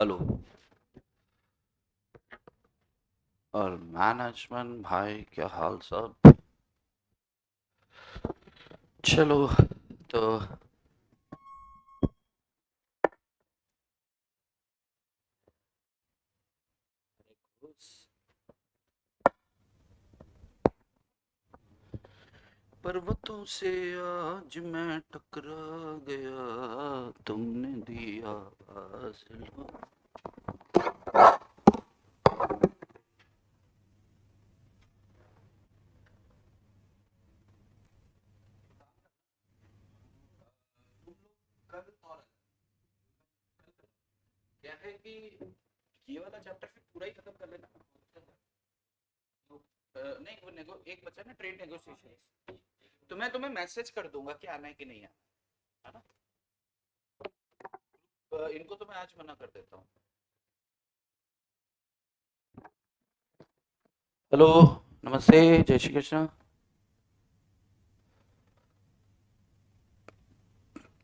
Hello. और management भाई, क्या हाल सब? चलो। तो पर्वतों से आज मैं टकरा गया, तुमने दिया आसमां। कल और क्या है कि ये वाला चैप्टर फिर पूरा ही खत्म कर लेना। नहीं, वो एक बचा ना, ट्रेड नेगोशिएशन। तो मैं तुम्हें मैसेज कर दूंगा कि आना है कि नहीं आना, है ना? इनको तो मैं आज मना कर देता हूँ। हेलो। नमस्ते। जय श्री कृष्ण।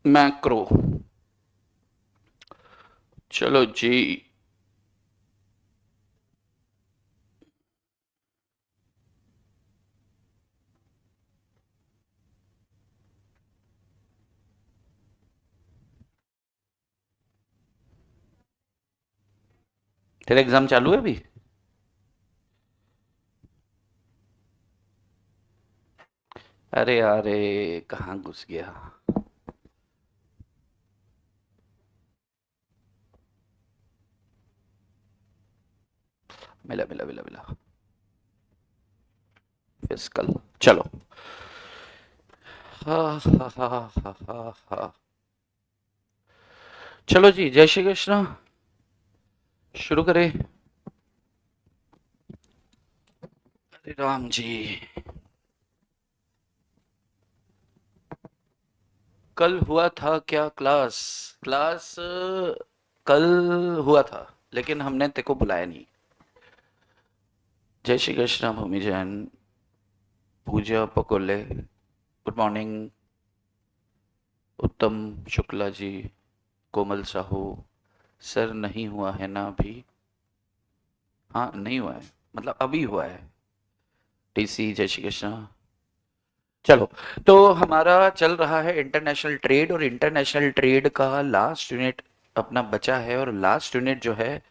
मैक्रो। चलो जी। तेरा एग्जाम चालू है अभी? अरे अरे, कहाँ घुस गया? मिला मिला मिला मिला। फिजिकल। चलो। हा हा हा हा हा हा। चलो जी, जय श्री कृष्ण। शुरू करें। हरे राम जी। कल हुआ था क्या क्लास? क्लास कल हुआ था, लेकिन हमने तेको बुलाया नहीं। जय श्री कृष्ण भूमि जैन, पूजा पकोले, गुड मॉर्निंग। उत्तम शुक्ला जी, कोमल साहू। सर नहीं हुआ है ना अभी? हाँ, नहीं हुआ है, मतलब अभी हुआ है। टीसी, जय श्री कृष्ण। चलो। तो हमारा चल रहा है इंटरनेशनल ट्रेड, और इंटरनेशनल ट्रेड का लास्ट यूनिट अपना बचा है, और लास्ट यूनिट जो है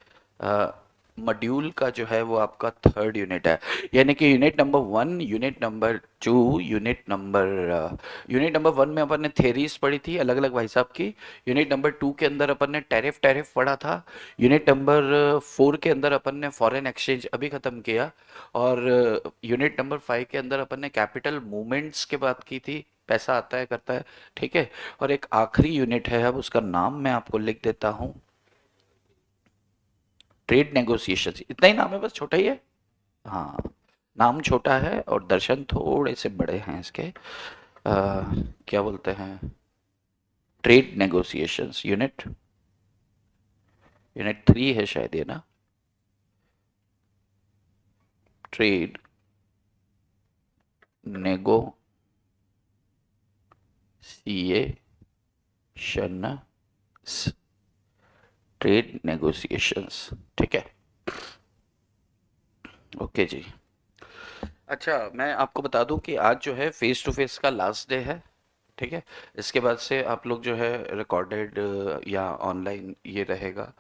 मॉड्यूल का जो है वो आपका थर्ड यूनिट है। यानी कि unit number 1, unit number 2, unit number 1 में अपन ने थेरीज पढ़ी थी अलग अलग भाई साहब की। यूनिट नंबर 2 के अंदर अपन ने टैरिफ टैरिफ पढ़ा था। यूनिट नंबर 4 के अंदर अपन ने फॉरेन एक्सचेंज अभी खत्म किया। और यूनिट नंबर 5 के अंदर अपन ने कैपिटल मूवमेंट्स के बात की थी, पैसा आता है करता है। ठीक है। और एक आखिरी यूनिट है, अब उसका नाम मैं आपको लिख देता हूँ। ट्रेड नेगोशिएशन, इतना ही नाम है, बस छोटा ही है। हाँ, नाम छोटा है और दर्शन थोड़े से बड़े हैं इसके। क्या बोलते हैं? ट्रेड नेगोशिएशंस यूनिट, यूनिट 3 है शायद ये ना। Trade negotiations, trade negotiations. ठीक है। ओके जी। अच्छा, मैं आपको बता दूं कि आज जो है फेस टू फेस का लास्ट डे है। ठीक है। इसके बाद से आप लोग जो है रिकॉर्डेड या ऑनलाइन ये रहेगा।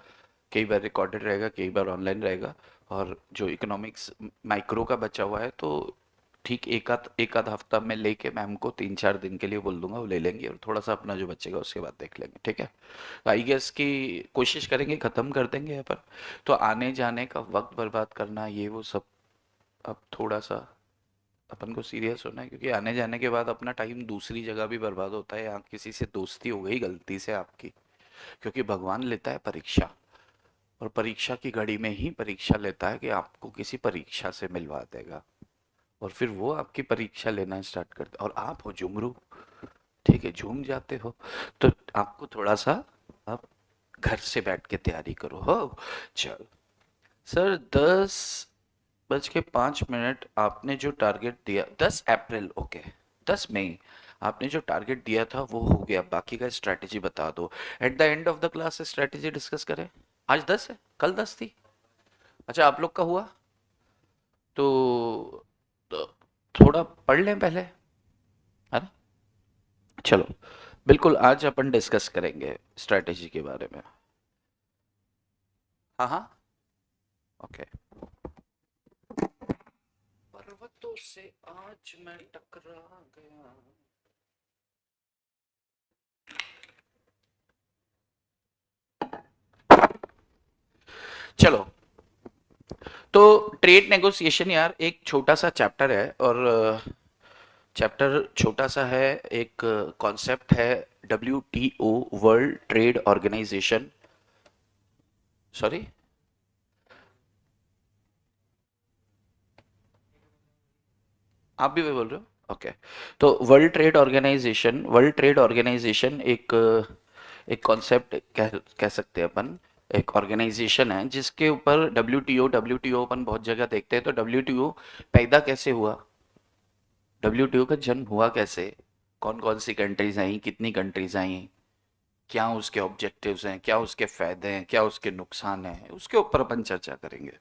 कई बार रिकॉर्डेड रहेगा, कई बार ऑनलाइन रहेगा। और जो इकोनॉमिक्स माइक्रो का बचा हुआ है, तो ठीक एक आध हफ्ता में लेके मैम को 3-4 दिन के लिए बोल दूंगा, वो ले लेंगे, और थोड़ा सा अपना जो बचेगा उसके बाद देख लेंगे। ठीक है। आई गेस कि कोशिश करेंगे खत्म कर देंगे अपन। तो आने जाने का वक्त बर्बाद करना ये वो सब अब थोड़ा सा अपन को सीरियस होना है, क्योंकि आने जाने के बाद अपना टाइम दूसरी जगह भी बर्बाद होता है, या किसी से दोस्ती हो गई गलती से आपकी। क्योंकि भगवान लेता है परीक्षा, और परीक्षा की घड़ी में ही परीक्षा लेता है कि आपको किसी परीक्षा से मिलवा देगा, और फिर वो आपकी परीक्षा लेना स्टार्ट करता है, और आप हो झुमरू। ठीक है, झूम जाते हो। तो आपको थोड़ा सा आप घर से बैठ के तैयारी करो हो। चल सर, 10:05 आपने जो टारगेट दिया, 10 अप्रैल, ओके, 10 मई आपने जो टारगेट दिया था वो हो गया, बाकी का स्ट्रैटेजी बता दो। At the end of the class strategy discuss करें। आज 10 है, कल 10 थी। अच्छा, आप लोग का हुआ तो थोड़ा पढ़ लें पहले, है ना? चलो, बिल्कुल आज अपन डिस्कस करेंगे स्ट्रेटेजी के बारे में। हाँ हाँ, ओके। पर्वतों से आज मैं टकरा गया। चलो, तो ट्रेड नेगोशिएशन यार एक छोटा सा चैप्टर है, और चैप्टर छोटा सा है। एक कॉन्सेप्ट है WTO, world trade organisation. Sorry, आप भी वही बोल रहे हो, ओके। तो वर्ल्ड ट्रेड ऑर्गेनाइजेशन एक एक कॉन्सेप्ट कह सकते हैं अपन। एक ऑर्गेनाइजेशन है जिसके ऊपर WTO अपन बहुत जगह देखते हैं। तो WTO पैदा कैसे हुआ, WTO का जन्म हुआ कैसे, कौन कौन सी कंट्रीज आई, कितनी कंट्रीज आई, क्या उसके ऑब्जेक्टिव्स हैं, क्या उसके फायदे हैं, क्या उसके नुकसान हैं, उसके ऊपर अपन चर्चा करेंगे।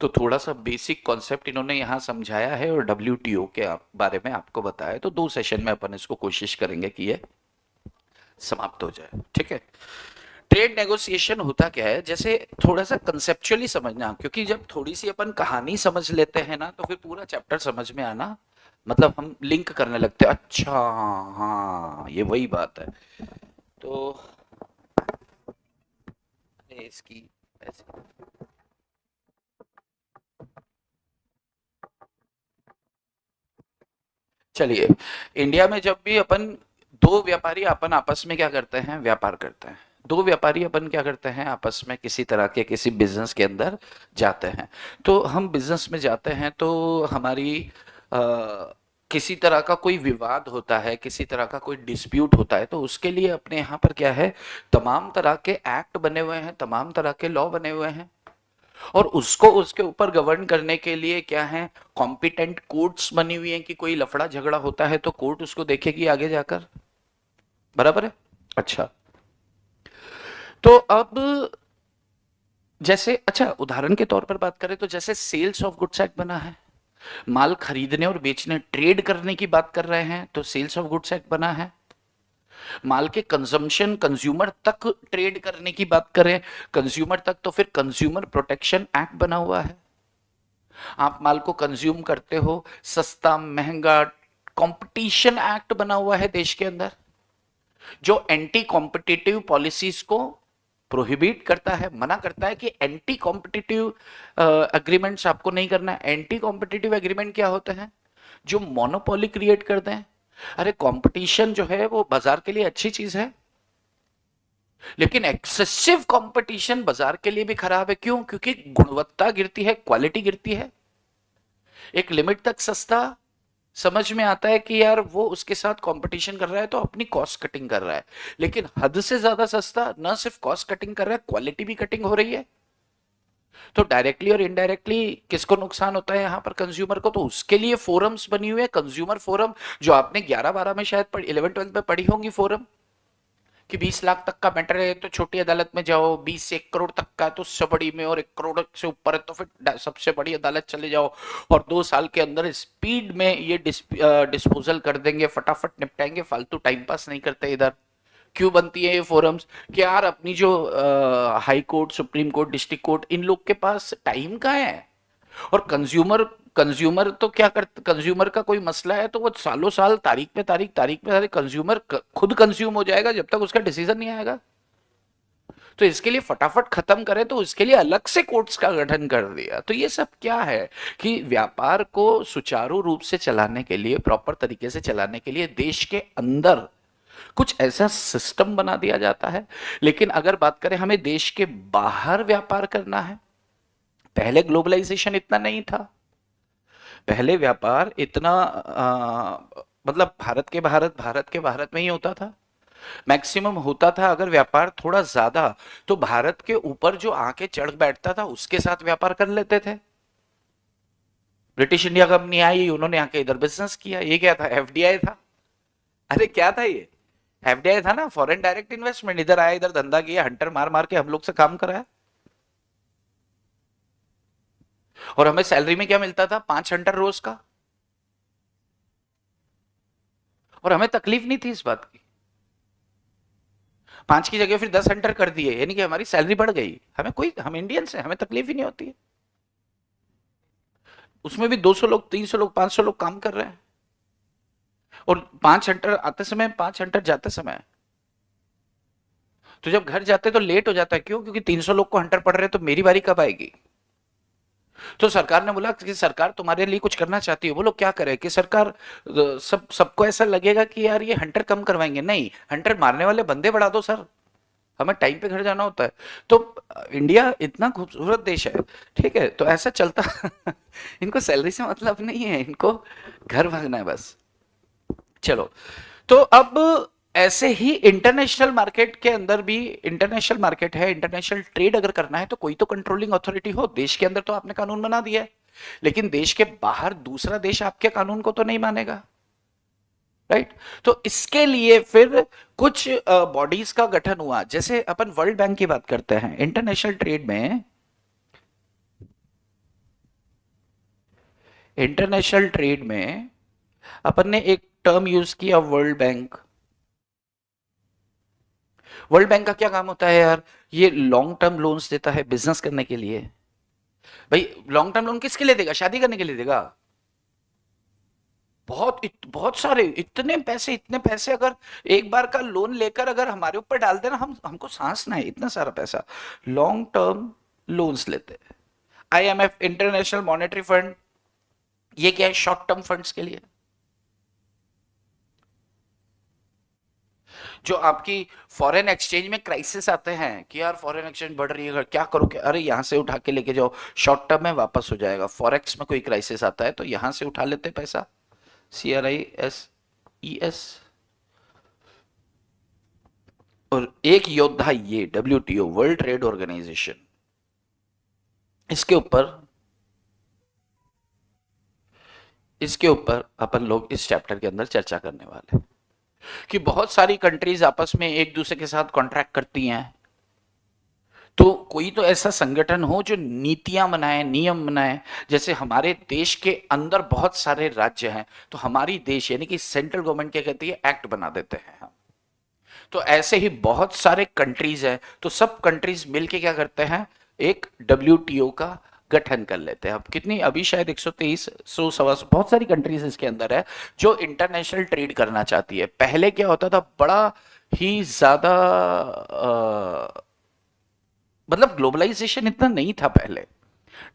तो थोड़ा सा बेसिक कॉन्सेप्ट इन्होंने यहाँ समझाया है और WTO के बारे में आपको बताया। तो 2 सेशन में अपन इसको कोशिश करेंगे कि ये समाप्त हो जाए, ठीक है। ट्रेड नेगोशिएशन होता क्या है, जैसे थोड़ा सा कंसेप्चुअली समझना, क्योंकि जब थोड़ी सी अपन कहानी समझ लेते हैं ना, तो फिर पूरा चैप्टर समझ में आना, मतलब हम लिंक करने लगते हैं। अच्छा, हाँ ये वही बात है। तो इसकी ऐसे, चलिए, इंडिया में जब भी अपन दो व्यापारी अपन आपस में क्या करते हैं, व्यापार करते हैं। दो व्यापारी अपन क्या करते हैं, आपस में किसी तरह के किसी बिजनेस के अंदर जाते हैं। तो हम बिजनेस में जाते हैं तो हमारी आ, किसी तरह का कोई विवाद होता है, किसी तरह का कोई डिस्प्यूट होता है, तो उसके लिए अपने यहाँ पर क्या है, तमाम तरह के एक्ट बने हुए हैं, तमाम तरह के लॉ बने हुए हैं। और उसको उसके ऊपर गवर्न करने के लिए क्या है, कॉम्पिटेंट कोर्ट्स बनी हुई हैं कि कोई लफड़ा झगड़ा होता है तो कोर्ट उसको देखेगी आगे जाकर। बराबर है। अच्छा, तो अब जैसे, अच्छा उदाहरण के तौर पर बात करें तो जैसे सेल्स ऑफ गुड्स एक्ट बना है, माल खरीदने और बेचने, ट्रेड करने की बात कर रहे हैं तो सेल्स ऑफ गुड्स एक्ट बना है। माल के कंजम्पशन, कंज्यूमर तक ट्रेड करने की बात करें, कंज्यूमर तक, तो फिर कंज्यूमर प्रोटेक्शन एक्ट बना हुआ है। आप माल को कंज्यूम करते हो, सस्ता महंगा, कंपटीशन एक्ट बना हुआ है देश के अंदर, जो एंटी कॉम्पिटिटिव पॉलिसीज को प्रोहिबिट करता है, मना करता है कि एंटी कॉम्पिटिटिव एग्रीमेंट्स आपको नहीं करना है। एंटी कॉम्पिटिटिव एग्रीमेंट क्या होते हैं, जो मोनोपोली क्रिएट करते हैं। अरे कंपटीशन जो है वो बाजार के लिए अच्छी चीज है, लेकिन एक्सेसिव कंपटीशन बाजार के लिए भी खराब है। क्यों? क्योंकि गुणवत्ता गिरती है, क्वालिटी गिरती है। एक लिमिट तक सस्ता समझ में आता है कि यार वो उसके साथ कंपटीशन कर रहा है तो अपनी कॉस्ट कटिंग कर रहा है, लेकिन हद से ज्यादा सस्ता न सिर्फ कॉस्ट कटिंग कर रहा है, क्वालिटी भी कटिंग हो रही है। तो डायरेक्टली और इनडायरेक्टली किसको नुकसान होता है यहाँ पर, कंज्यूमर को। तो उसके लिए फोरम्स बनी हुई है, कंज्यूमर फोरम, जो आपने 11-12 में शायद 11-12 में पढ़ी होंगी फोरम, कि 20 लाख तक का मैटर है तो छोटी अदालत में जाओ, 20 से 1 करोड़ तक का तो उससे बड़ी में, और 1 करोड़ से ऊपर है तो फिर सबसे बड़ी अदालत चले जाओ, और 2 साल के अंदर स्पीड में ये डिस्पोजल कर देंगे, फटाफट निपटाएंगे, फालतू टाइम पास नहीं करते इधर। क्यों बनती है ये फोरम्स, कि यार अपनी जो high court, supreme court, district court, इन लोग के पास टाइम कहाँ है। और कंज्यूमर कंज्यूमर तो क्या करते, कंज्यूमर का कोई मसला है तो वो सालों साल, तारीख पे तारीख कंज्यूमर खुद कंज्यूम हो जाएगा जब तक उसका डिसीजन नहीं आएगा। तो इसके लिए फटाफट खत्म करें, तो इसके लिए अलग से कोर्ट्स का गठन कर दिया। तो ये सब क्या है, कि व्यापार को सुचारू रूप से चलाने के लिए, प्रॉपर तरीके से चलाने के लिए देश के अंदर कुछ ऐसा सिस्टम बना दिया जाता है। लेकिन अगर बात करें हमें देश के बाहर व्यापार करना है, पहले ग्लोबलाइजेशन इतना नहीं था। पहले व्यापार इतना मतलब भारत के भारत में ही होता था, मैक्सिमम होता था। अगर व्यापार थोड़ा ज्यादा, तो भारत के ऊपर जो आके चढ़ बैठता था उसके साथ व्यापार कर लेते थे। ब्रिटिश इंडिया कंपनी आई, उन्होंने आके इधर बिजनेस किया। ये क्या था, FDI था। अरे क्या था ये, एफडीआई था ना, फॉरेन डायरेक्ट इन्वेस्टमेंट, इधर आया, इधर धंधा किया, हंटर मार मार के हम लोग से काम कराया। और हमें सैलरी में क्या मिलता था? 5 हंटर रोज का। और हमें तकलीफ नहीं थी इस बात की। 5 की जगह फिर 10 हंटर कर दिए, यानी कि हमारी सैलरी बढ़ गई, हमें कोई, हम इंडियंस हैं, हमें तकलीफ ही नहीं होती है। उसमें भी 200 लोग, 300 लोग, 500 लोग काम कर रहे हैं। और 5 हंटर आते समय, 5 हंटर जाते समय। तो जब घर जाते तो लेट हो जाता है, क्यों? क्योंकि 300 लोग को हंटर पड़ रहे हैं, तो मेरी बारी कब आएगी? तो सरकार ने बोला कि सरकार तुम्हारे लिए कुछ करना चाहती है। वो लोग क्या करे कि सरकार सबको ऐसा लगेगा कि यार ये हंटर कम करवाएंगे, नहीं, हंटर मारने वाले बंदे बढ़ा दो सर, हमें टाइम पे घर जाना होता है। तो इंडिया इतना खूबसूरत देश है, ठीक है, तो ऐसा चलता इनको सैलरी से मतलब नहीं है, इनको घर भागना है बस। चलो, तो अब ऐसे ही इंटरनेशनल मार्केट के अंदर भी, इंटरनेशनल मार्केट है, इंटरनेशनल ट्रेड अगर करना है तो कोई तो कंट्रोलिंग अथॉरिटी हो। देश के अंदर तो आपने कानून बना दिया है, लेकिन देश के बाहर दूसरा देश आपके कानून को तो नहीं मानेगा, राइट? तो इसके लिए फिर कुछ बॉडीज का गठन हुआ। जैसे अपन वर्ल्ड बैंक की बात करते हैं इंटरनेशनल ट्रेड में, इंटरनेशनल ट्रेड में अपन ने एक टर्म यूज किया, वर्ल्ड बैंक। वर्ल्ड बैंक का क्या काम होता है यार? ये लॉन्ग टर्म लोन्स देता है बिजनेस करने के लिए। भाई लॉन्ग टर्म लोन किसके लिए देगा? शादी करने के लिए देगा? बहुत सारे, इतने पैसे अगर एक बार का लोन लेकर अगर हमारे ऊपर डाल देना, हम हमको सांस ना है, इतना सारा पैसा लॉन्ग टर्म लोन्स लेते हैं। आईएमएफ, इंटरनेशनल मॉनेटरी फंड, ये क्या है? शॉर्ट टर्म फंड्स के लिए। जो आपकी फॉरेन एक्सचेंज में क्राइसिस आते हैं कि यार फॉरेन एक्सचेंज बढ़ रही है, क्या करो, क्या, अरे यहां से उठा के लेके जाओ, शॉर्ट टर्म में वापस हो जाएगा। फॉरेक्स में कोई क्राइसिस आता है तो यहां से उठा लेते पैसा, CRISES। और एक योद्धा ये WTO, वर्ल्ड ट्रेड ऑर्गेनाइजेशन, इसके ऊपर, इसके ऊपर अपन लोग इस चैप्टर के अंदर चर्चा करने वाले हैं कि बहुत सारी कंट्रीज आपस में एक दूसरे के साथ कॉन्ट्रैक्ट करती हैं। तो कोई तो ऐसा संगठन हो जो नीतियां बनाए, नियम बनाए। जैसे हमारे देश के अंदर बहुत सारे राज्य हैं, तो हमारी देश यानी कि सेंट्रल गवर्नमेंट क्या कहती है? एक्ट बना देते हैं हम। तो ऐसे ही बहुत सारे कंट्रीज हैं, तो सब कंट्रीज मिलके क्या करते हैं? एक WTO का गठन कर लेते हैं। अब कितनी, अभी शायद 123, 100, सवा सौ, बहुत सारी कंट्रीज इसके अंदर है जो इंटरनेशनल ट्रेड करना चाहती है। पहले क्या होता था? बड़ा ही ज्यादा मतलब ग्लोबलाइजेशन इतना नहीं था पहले,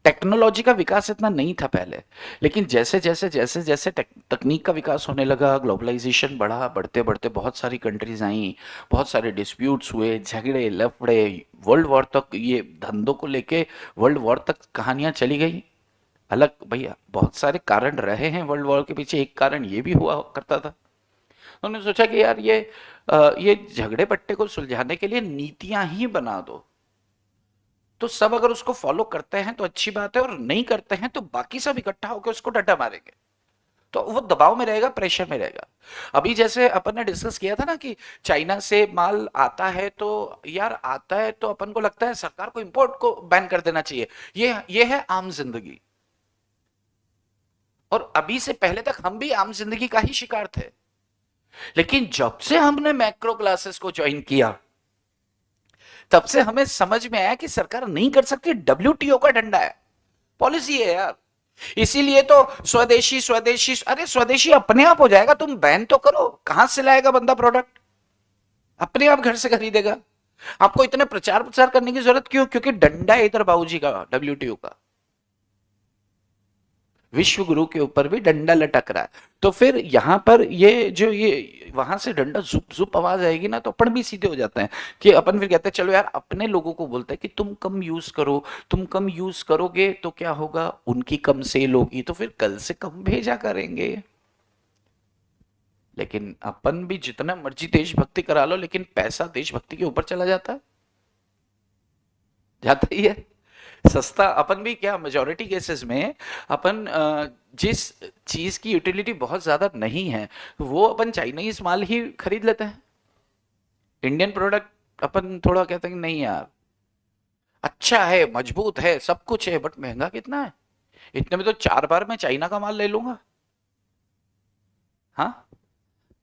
टेक्नोलॉजी का विकास इतना नहीं था पहले। लेकिन जैसे जैसे जैसे जैसे तकनीक का विकास होने लगा, ग्लोबलाइजेशन बढ़ा, बढ़ते बढ़ते बहुत सारी कंट्रीज आई, बहुत सारे डिस्प्यूट्स हुए, झगड़े लफड़े, वर्ल्ड वॉर तक, ये धंधों को लेके वर्ल्ड वॉर तक कहानियां चली गई। अलग भैया बहुत सारे कारण रहे हैं वर्ल्ड वॉर के पीछे, एक कारण ये भी हुआ करता था। उन्होंने सोचा कि यार ये झगड़े पट्टे को सुलझाने के लिए नीतियां ही बना दो। तो सब अगर उसको फॉलो करते हैं तो अच्छी बात है, और नहीं करते हैं तो बाकी सब इकट्ठा होकर उसको डंडा मारेंगे, तो वो दबाव में रहेगा, प्रेशर में रहेगा। अभी जैसे अपन ने डिस्कस किया था ना कि चाइना से माल आता है, तो यार आता है तो अपन को लगता है सरकार को इंपोर्ट को बैन कर देना चाहिए। ये है आम जिंदगी। और अभी से पहले तक हम भी आम जिंदगी का ही शिकार थे। लेकिन जब से हमने मैक्रो क्लासेस को ज्वाइन किया, तब से हमें समझ में आया कि सरकार नहीं कर सकती, WTO का डंडा है, पॉलिसी है यार। इसीलिए तो स्वदेशी स्वदेशी, अरे स्वदेशी अपने आप हो जाएगा, तुम बैन तो करो, कहां से लाएगा बंदा प्रोडक्ट? अपने आप घर से खरीदेगा। आपको इतने प्रचार प्रचार करने की जरूरत क्यों? क्योंकि डंडा है इधर बाबूजी का, WTO का। विश्व गुरु के ऊपर भी डंडा लटक रहा है। तो फिर यहां पर ये वहां से डंडा जुप जुप आवाज आएगी ना, तो अपन भी सीधे हो जाते हैं कि अपन फिर कहते हैं चलो यार, अपने लोगों को बोलते हैं कि तुम कम यूज करो, तुम कम यूज करोगे तो क्या होगा? उनकी कम सेल होगी, तो फिर कल से कम भेजा करेंगे। लेकिन अपन भी जितना मर्जी देशभक्ति करा लो, लेकिन पैसा देशभक्ति के ऊपर चला जाता है, जाता ही है। सस्ता अपन भी क्या, मेजोरिटी केसेस में अपन जिस चीज की यूटिलिटी बहुत ज्यादा नहीं है, वो अपन चाइनीज माल ही खरीद लेते हैं। इंडियन प्रोडक्ट अपन थोड़ा कहते हैं कि नहीं यार, अच्छा है, मजबूत है, सब कुछ है, बट महंगा कितना है। इतने में तो 4 बार मैं चाइना का माल ले लूंगा। हाँ,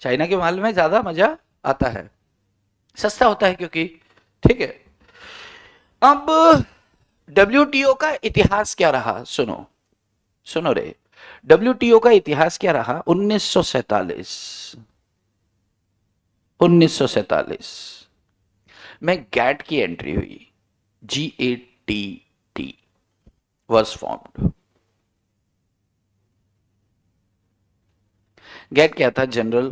चाइना के माल में ज्यादा मजा आता है, सस्ता होता है क्योंकि। ठीक है। अब डब्ल्यूटीओ का इतिहास क्या रहा, सुनो, सुनो रे। डब्ल्यूटीओ का इतिहास क्या रहा। 1947, 1947 में गैट की एंट्री हुई। GATT was formed। गैट क्या था, जनरल,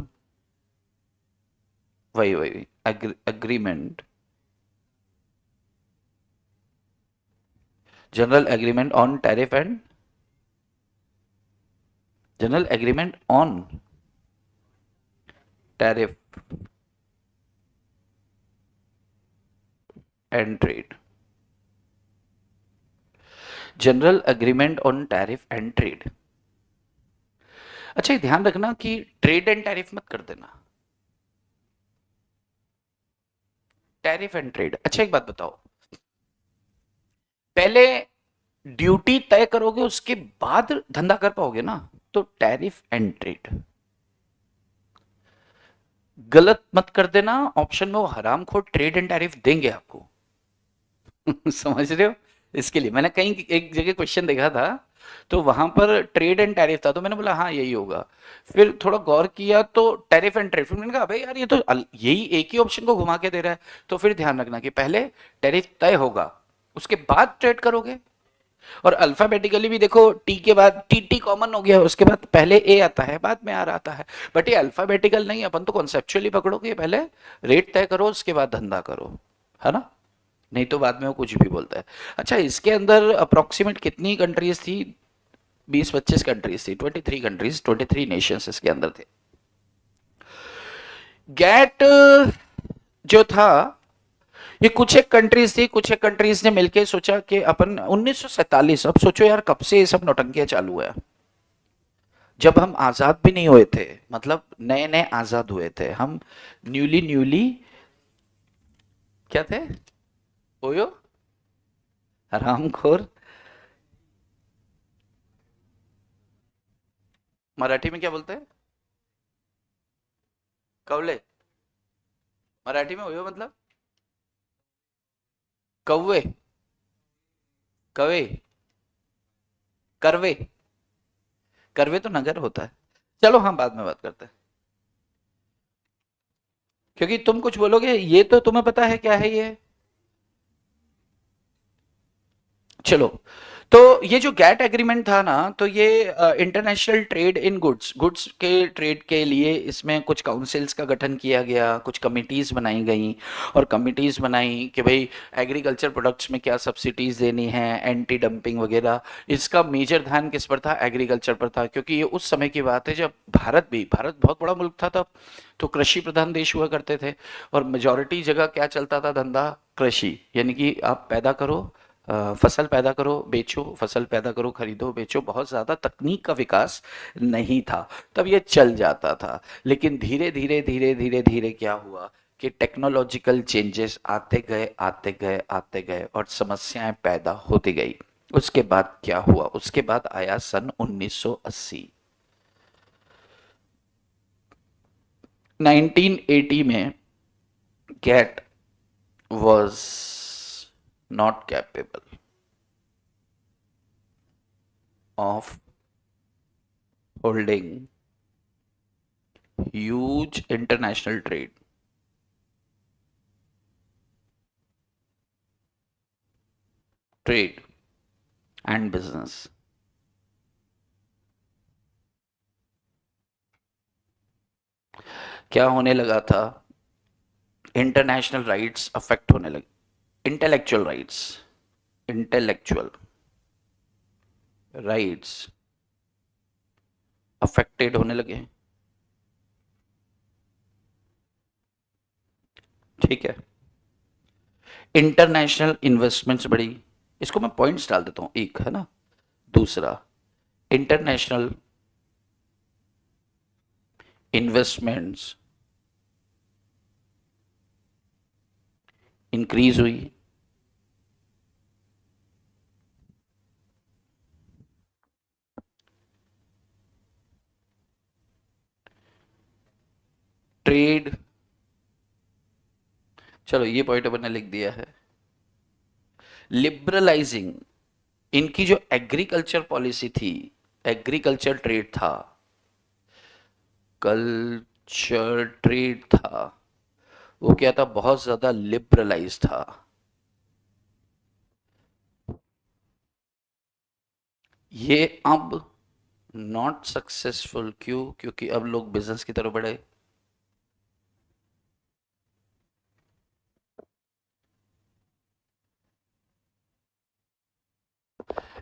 वही वही agreement, general agreement on tariff and, general agreement on tariff and trade, general agreement on tariff and trade. अच्छा, ये ध्यान रखना कि ट्रेड एंड टैरिफ मत कर देना, टैरिफ एंड ट्रेड। अच्छा एक बात बताओ, पहले ड्यूटी तय करोगे उसके बाद धंधा कर पाओगे ना, तो टैरिफ एंड ट्रेड गलत मत कर देना। ऑप्शन में वो हरामखोर ट्रेड एंड टैरिफ देंगे आपको। समझ रहे हो। इसके लिए मैंने कहीं एक जगह क्वेश्चन देखा था, तो वहां पर ट्रेड एंड टैरिफ था, तो मैंने बोला हाँ यही होगा। फिर थोड़ा गौर किया तो टैरिफ एंड ट्रेड, फिर मैंने कहा भाई यार ये तो यही एक ही ऑप्शन को घुमा के दे रहा है। तो फिर ध्यान रखना कि पहले टैरिफ तय होगा, उसके बाद ट्रेड करोगे। और अल्फाबेटिकली भी देखो, टी के बाद टी टी कॉमन हो गया, उसके बाद पहले ए आता है, बाद में आर आता है। बट ये अल्फाबेटिकल नहीं, अपन तो कॉन्सेप्चुअली पकड़ोगे, पहले रेट तय करो उसके बाद धंधा करो, है ना। नहीं तो बाद में वो कुछ भी बोलता है। अच्छा, इसके अंदर अप्रोक्सीमेट कितनी कंट्रीज थी। 20-25 कंट्रीज थी, 23 कंट्रीज, 23 नेशंस इसके अंदर थे। गैट जो था, ये कुछ एक कंट्रीज थी, कुछ एक कंट्रीज ने मिलके सोचा कि अपन 1947, अब सोचो यार कब से ये सब नौटंकियां चालू है। जब हम आजाद भी नहीं हुए थे, मतलब नए नए आजाद हुए थे हम, न्यूली न्यूली क्या थे, ओयो, हरामखोर। मराठी में क्या बोलते हैं, कवले। मराठी में ओयो मतलब कौवे, कवे, करवे। करवे तो नगर होता है। चलो हाँ, बाद में बात करते हैं, क्योंकि तुम कुछ बोलोगे, ये तो तुम्हें पता है क्या है ये। चलो, तो ये जो गैट एग्रीमेंट था ना, तो ये international trade in goods, goods के ट्रेड के लिए इसमें कुछ काउंसिल्स का गठन किया गया, कुछ कमिटीज बनाई गई। और कमिटीज बनाई कि भाई एग्रीकल्चर प्रोडक्ट्स में क्या सब्सिडीज देनी है, एंटी डंपिंग वगैरह। इसका मेजर ध्यान किस पर था, एग्रीकल्चर पर था, क्योंकि ये उस समय की बात है जब भारत बहुत बड़ा मुल्क था तब, तो कृषि प्रधान देश हुआ करते थे। और मेजोरिटी जगह क्या चलता था, धंधा कृषि, यानी कि आप पैदा करो, फसल पैदा करो बेचो, फसल पैदा करो खरीदो बेचो, बहुत ज़्यादा तकनीक का विकास नहीं था, तब ये चल जाता था। लेकिन धीरे धीरे धीरे धीरे धीरे क्या हुआ कि टेक्नोलॉजिकल चेंजेस आते गए आते गए आते गए, और समस्याएं पैदा होती गई। उसके बाद क्या हुआ, उसके बाद आया सन 1980, 1980 में gate was not capable of holding huge international trade and business। क्या होने लगा था, इंटरनेशनल राइट्स अफेक्ट होने लगे, intellectual rights, intellectual rights affected होने लगे। ठीक है। इंटरनेशनल इन्वेस्टमेंट्स बढ़ी, इसको मैं पॉइंट्स डाल देता हूं, एक है ना। दूसरा, इंटरनेशनल इन्वेस्टमेंट्स इंक्रीज हुई। ट्रेड, चलो ये पॉइंट अपन ने लिख दिया है। लिबरलाइजिंग, इनकी जो एग्रीकल्चर पॉलिसी थी, एग्रीकल्चर ट्रेड था, कल्चर ट्रेड था, वो क्या था, बहुत ज्यादा लिबरलाइज था। ये अब नॉट सक्सेसफुल, क्यों? क्योंकि अब लोग बिजनेस की तरफ बढ़े।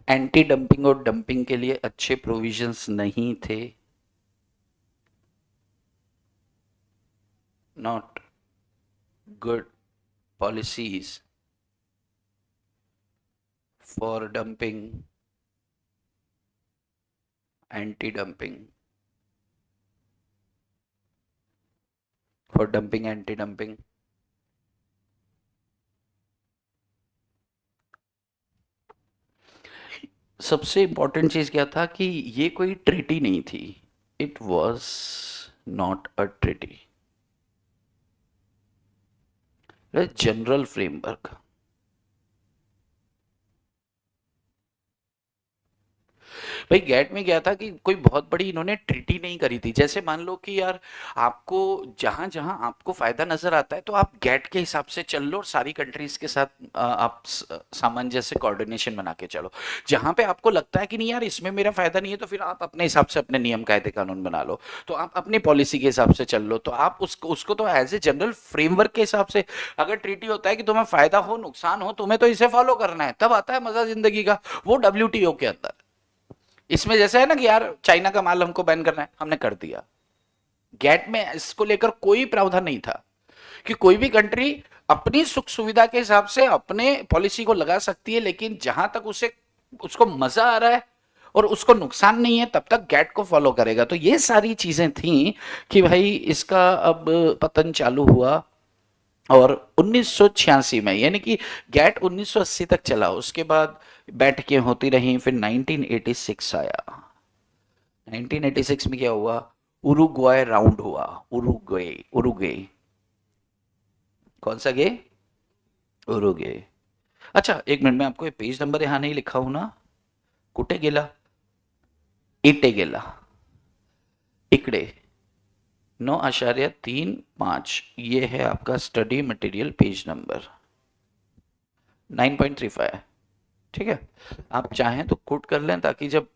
एंटी डंपिंग और डंपिंग के लिए अच्छे प्रोविजंस नहीं थे। Not good policies for dumping, anti dumping, for dumping, anti dumping. सबसे इंपॉर्टेंट चीज क्या था कि ये कोई ट्रीटी नहीं थी। It was not a treaty, general framework. भाई गैट में क्या था कि कोई बहुत बड़ी इन्होंने ट्रीटी नहीं करी थी। जैसे मान लो कि यार आपको जहां जहां आपको फायदा नजर आता है तो आप गैट के हिसाब से चल लो और सारी कंट्रीज के साथ आप सामंजस्य कोऑर्डिनेशन बना के चलो। जहां पे आपको लगता है कि नहीं यार इसमें मेरा फायदा नहीं है तो फिर आप अपने हिसाब से अपने नियम कायदे कानून बना लो। तो आप अपनी पॉलिसी के हिसाब से चल लो। तो आप उसको तो एज ए जनरल फ्रेमवर्क के हिसाब से, अगर ट्रीटी होता है कि तुम्हें फायदा हो नुकसान हो तुम्हें तो इसे फॉलो करना है, तब आता है मजा जिंदगी का, वो डब्ल्यूटीओ के अंदर। इसमें जैसे है ना कि यार चाइना का माल हमको बैन करना है, हमने कर दिया। गैट में इसको लेकर कोई प्रावधान नहीं था कि कोई भी कंट्री अपनी सुख सुविधा के हिसाब से अपने पॉलिसी को लगा सकती है, लेकिन जहां तक उसे उसको मजा आ रहा है और उसको नुकसान नहीं है तब तक गैट को फॉलो करेगा। तो ये सारी चीजें थी कि भाई इसका अब पतन चालू हुआ। और 1986 में, यानी कि गैट 1980 तक चला, उसके बाद बैठकें होती रही, फिर 1986 आया। 1986 में क्या हुआ? उरुग्वाय राउंड हुआ। उरुग्वे, उरुग्वे, कौन सा गे? उरुग्वे। अच्छा एक मिनट में, आपको ये पेज नंबर यहां नहीं लिखा हूं ना? कुठे गेला? इटे गेला, इकडे 9.35, ये है आपका स्टडी मटेरियल पेज नंबर 9.35। ठीक है, आप चाहें तो कोट कर लें ताकि जब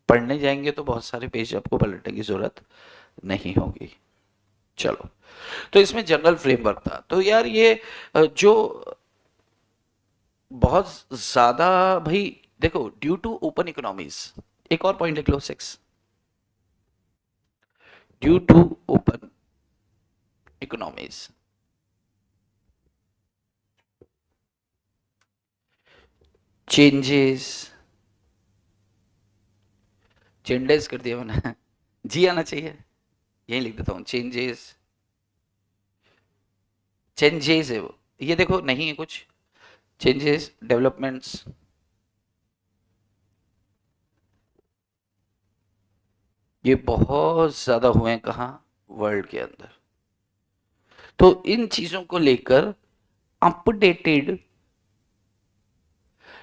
पढ़ने जाएंगे तो बहुत सारे पेज आपको पलटने की जरूरत नहीं होगी। चलो, तो इसमें जनरल फ्रेमवर्क था। तो यार ये जो बहुत ज्यादा, भाई देखो, ड्यू टू ओपन इकोनॉमीज, एक और पॉइंट लिख लो 6, due to open economies, changes, changes कर दिया मैंने जी आना चाहिए, यही लिख देता हूं, चेंजेस, चेंजेस है वो, ये देखो नहीं है कुछ, चेंजेस, डेवलपमेंट्स, ये बहुत ज्यादा हुए हैं कहाँ? वर्ल्ड के अंदर। तो इन चीजों को लेकर अपडेटेड,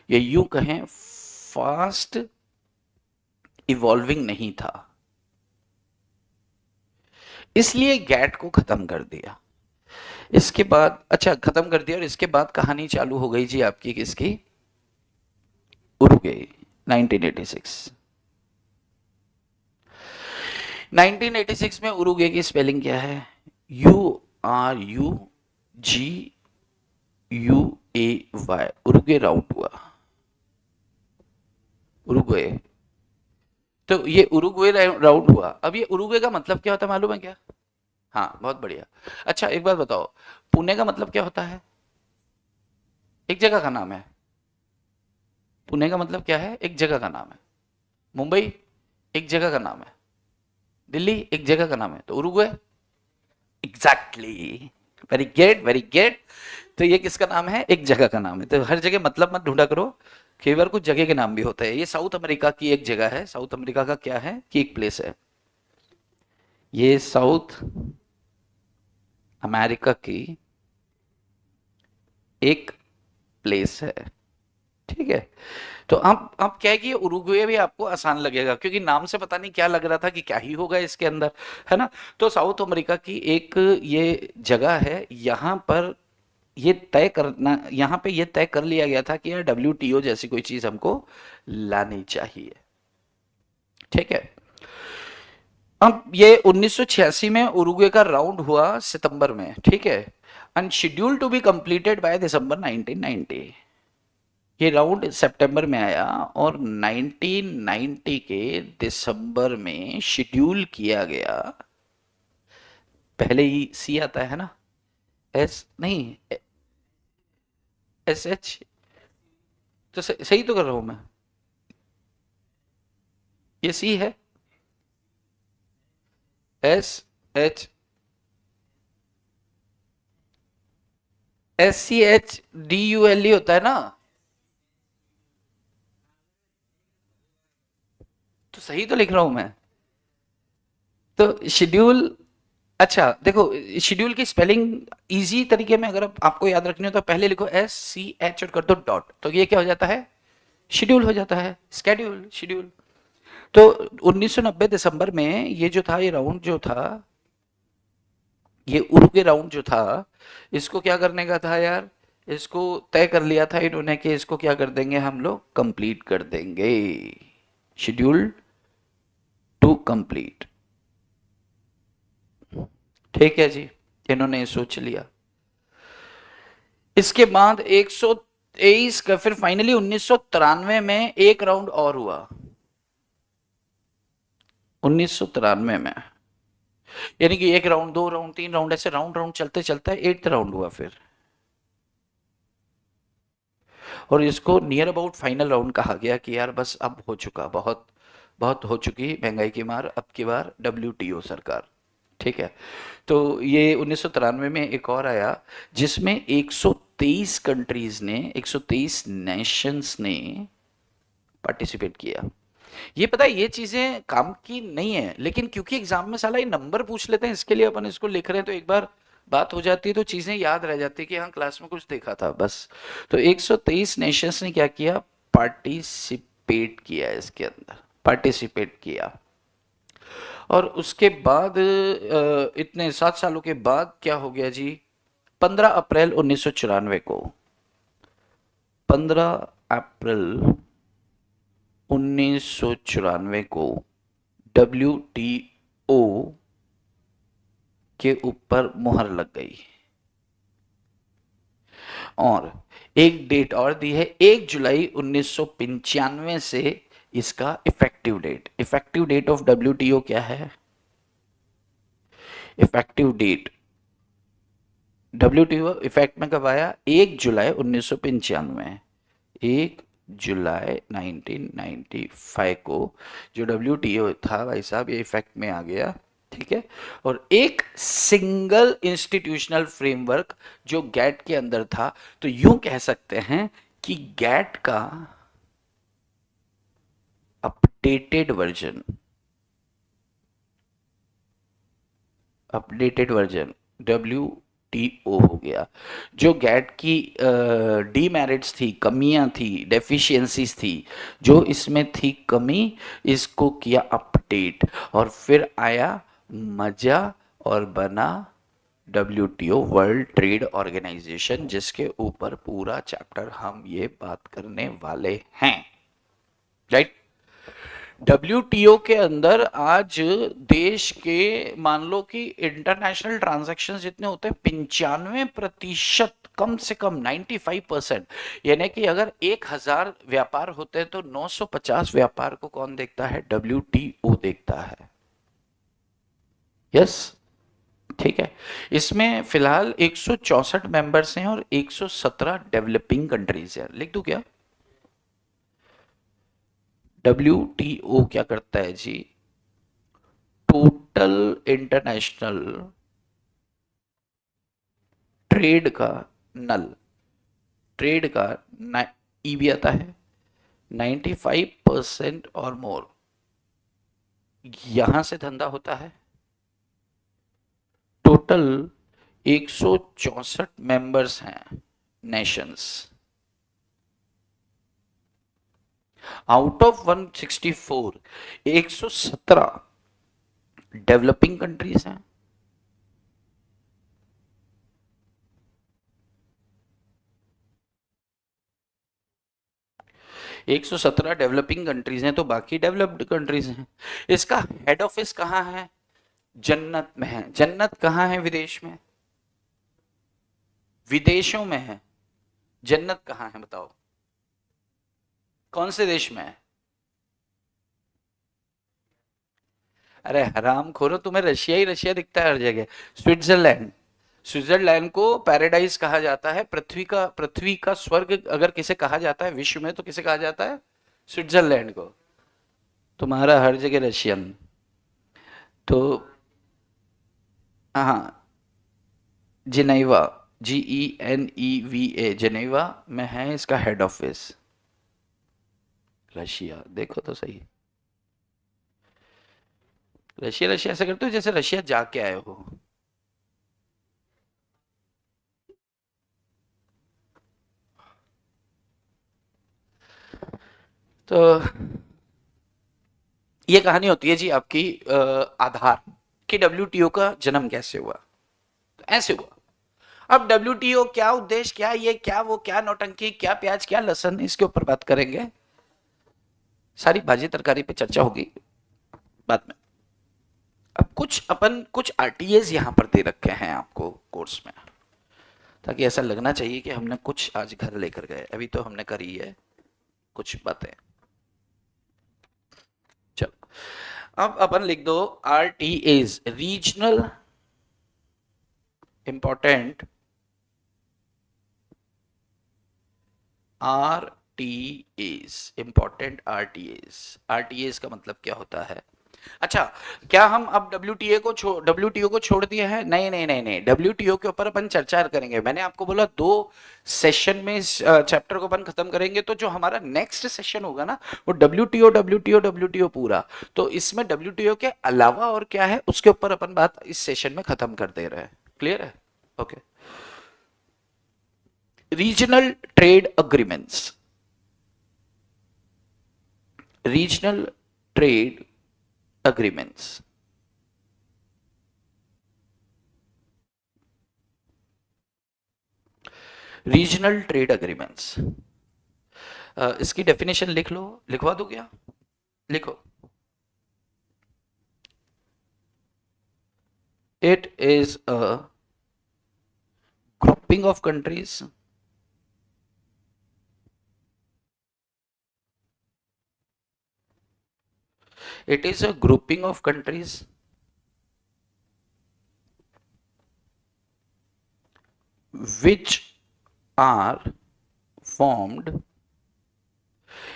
या यूं कहें फास्ट इवॉल्विंग नहीं था, इसलिए गैट को खत्म कर दिया। इसके बाद, अच्छा खत्म कर दिया, और इसके बाद कहानी चालू हो गई जी आपकी किसकी? उरुग्वे, 1986। 1986 में उरुग्वे की स्पेलिंग क्या है? URUGUAY, उरुग्वे राउंड हुआ, उरुग्वे। तो ये उरुग्वे राउंड हुआ। अब ये उरुग्वे का मतलब क्या होता है मालूम है क्या? हाँ बहुत बढ़िया। अच्छा एक बात बताओ, पुणे का मतलब क्या होता है? एक जगह का नाम है। पुणे का मतलब क्या है? एक जगह का नाम है। मुंबई एक जगह का नाम है। दिल्ली एक जगह का नाम है। तो Uruguay, exactly, very good very good. तो ये किसका नाम है? एक जगह का नाम है। तो हर जगह मतलब मत ढूंढा करो, कई बार कुछ जगह के नाम भी होते हैं। ये साउथ अमेरिका की एक जगह है। साउथ अमेरिका का क्या है कि एक प्लेस है, ये साउथ अमेरिका की एक प्लेस है, ठीक है। तो आप क्या है कि उरुग्वे भी आपको आसान लगेगा, क्योंकि नाम से पता नहीं क्या लग रहा था कि क्या ही होगा इसके अंदर, है ना। तो साउथ अमेरिका की एक ये जगह है, यहाँ पर ये तय करना, यहाँ पे ये तय कर लिया गया था कि यार WTO जैसी कोई चीज हमको लानी चाहिए, ठीक है। अब ये 1986 में उरुग्वे का राउंड हुआ सितंबर में, ठीक है, and schedule to be completed by December 1990। ये राउंड सितंबर में आया और 1990 के दिसंबर में शेड्यूल किया गया। पहले ही सी आता है ना, एस नहीं, SH। तो सही तो कर रहा हूं मैं, ये सी है, SH, SCHDULE होता है ना। तो सही तो लिख रहा हूं मैं। तो शेड्यूल, अच्छा देखो, शेड्यूल की स्पेलिंग इजी तरीके में अगर आपको याद रखनी हो तो पहले लिखो SCH और कर दो डॉट, तो ये क्या हो जाता है? शेड्यूल हो जाता है, स्केड्यूल, शेड्यूल। तो 1990 दिसंबर में ये जो था, ये राउंड जो था, ये उरुग्वे राउंड जो था, इसको क्या करने का था यार? इसको तय कर लिया था इन्होंने कि इसको क्या कर देंगे हम लोग, कंप्लीट कर देंगे, शेड्यूल टू कंप्लीट, ठीक है जी। इन्होंने ये सोच लिया। इसके बाद 123 का फिर फाइनली 1993 में एक राउंड और हुआ, 1993 में, यानी कि एक राउंड, दो राउंड, तीन राउंड, ऐसे राउंड राउंड चलते चलते 8th राउंड हुआ फिर, और इसको नियर अबाउट फाइनल राउंड कहा गया कि यार बस अब हो चुका, बहुत बहुत हो चुकी महंगाई की मार, अब की बार WTO सरकार, ठीक है। तो ये 1993 में एक और आया, जिसमें 123 कंट्रीज ने, 123 नेशंस ने पार्टिसिपेट किया। ये पता है ये चीजें काम की नहीं है, लेकिन क्योंकि एग्जाम में साला ये नंबर पूछ लेते हैं, इसके लिए अपन इसको लिख रहे हैं, तो एक बार बात हो जाती है तो चीजें याद रह जाती है कि हाँ क्लास में कुछ देखा था बस। तो 123 नेशंस ने क्या किया, पार्टिसिपेट किया इसके अंदर, पार्टिसिपेट किया। और उसके बाद इतने 7 सालों के बाद क्या हो गया जी, 15 अप्रैल 1994 को, 15 अप्रैल 1994 को WTO के ऊपर मुहर लग गई, और एक डेट और दी है, 1 जुलाई 1995 से इसका effective date. Effective date of WTO क्या है? इफेक्टिव डेट WTO इफेक्ट में कब आया? 1 जुलाई 1995, 1 जुलाई 1995 को जो WTO था भाई साहब, ये इफेक्ट में आ गया, ठीक है। और एक सिंगल इंस्टीट्यूशनल फ्रेमवर्क जो गैट के अंदर था, तो यूं कह सकते हैं कि गैट का updated version, updated version WTO हो गया। जो गैट की डीमेरिट्स थी, कमियां थी, डेफिशिएंसीज थी, जो इसमें थी कमी, इसको किया अपडेट, और फिर आया मजा और बना WTO, वर्ल्ड ट्रेड ऑर्गेनाइजेशन, जिसके ऊपर पूरा चैप्टर हम ये बात करने वाले हैं, राइट। WTO के अंदर आज देश के, मान लो कि इंटरनेशनल ट्रांजैक्शन जितने होते हैं, 95%, कम से कम 95%, यानी कि अगर 1000 व्यापार होते हैं तो 950 व्यापार को कौन देखता है? WTO देखता है, यस, ठीक है। इसमें फिलहाल 164 मेंबर्स हैं और 117 डेवलपिंग कंट्रीज हैं। लिख दूं क्या? WTO क्या करता है जी? टोटल इंटरनेशनल ट्रेड का नल ट्रेड का ई भी आता है 95% और मोर, यहां से धंधा होता है। टोटल 164 मेंबर्स हैं Nations, out of 164 117 developing countries हैं, 117 डेवलपिंग कंट्रीज हैं, तो बाकी डेवलप्ड कंट्रीज हैं। इसका हेड ऑफिस कहाँ है? जन्नत में है। जन्नत कहाँ है? विदेश में, विदेशों में है। जन्नत कहाँ है बताओ, कौन से देश में है? अरे हराम खोरो, तुम्हें रशिया ही रशिया दिखता है हर जगह। स्विट्जरलैंड, स्विट्जरलैंड को पैराडाइज कहा जाता है, पृथ्वी का स्वर्ग अगर किसे कहा जाता है विश्व में, तो किसे कहा जाता है? स्विट्जरलैंड को। तुम्हारा हर जगह रशियन। तो हाँ, जिनेवा, GENEVA, जिनेवा में है इसका हेड ऑफिस। रशिया देखो तो सही, रशिया रशिया ऐसे करते हो जैसे रशिया जाके आए हो। तो ये कहानी होती है जी आपकी आधार कि WTO का जन्म कैसे हुआ। तो ऐसे हुआ। अब WTO क्या उद्देश्य, क्या ये, क्या वो, क्या नौटंकी, क्या प्याज, क्या लहसन, इसके ऊपर बात करेंगे। सारी भाजी तरकारी पे चर्चा होगी बाद में। अब कुछ RTAs यहाँ पर दे रखे हैं आपको कोर्स में, ताकि ऐसा लगना चाहिए कि हमने कुछ आज घर लेकर गए। अभी तो हमने करी है कुछ बातें। चलो अब अपन लिख दो RTAs, रीजनल इंपॉर्टेंट RTAs का मतलब क्या होता है? अच्छा, क्या हम अब WTO को छोड़ दिए हैं? नहीं नहीं नहीं नहीं, WTO के ऊपर अपन चर्चा करेंगे। मैंने आपको बोला 2 सेशन में इस चैप्टर को अपन खत्म करेंगे, तो जो हमारा नेक्स्ट सेशन होगा ना, वो WTO पूरा। तो इसमें WTO के अलावा और क्या है उसके ऊपर अपन बात इस सेशन में खत्म कर दे रहे हैं। क्लियर है? Okay. Regional trade agreements, regional trade agreements, regional trade agreements, इसकी डेफिनेशन लिख लो, लिखवा दो क्या? लिखो। It is a grouping of countries it is a grouping of countries which are formed,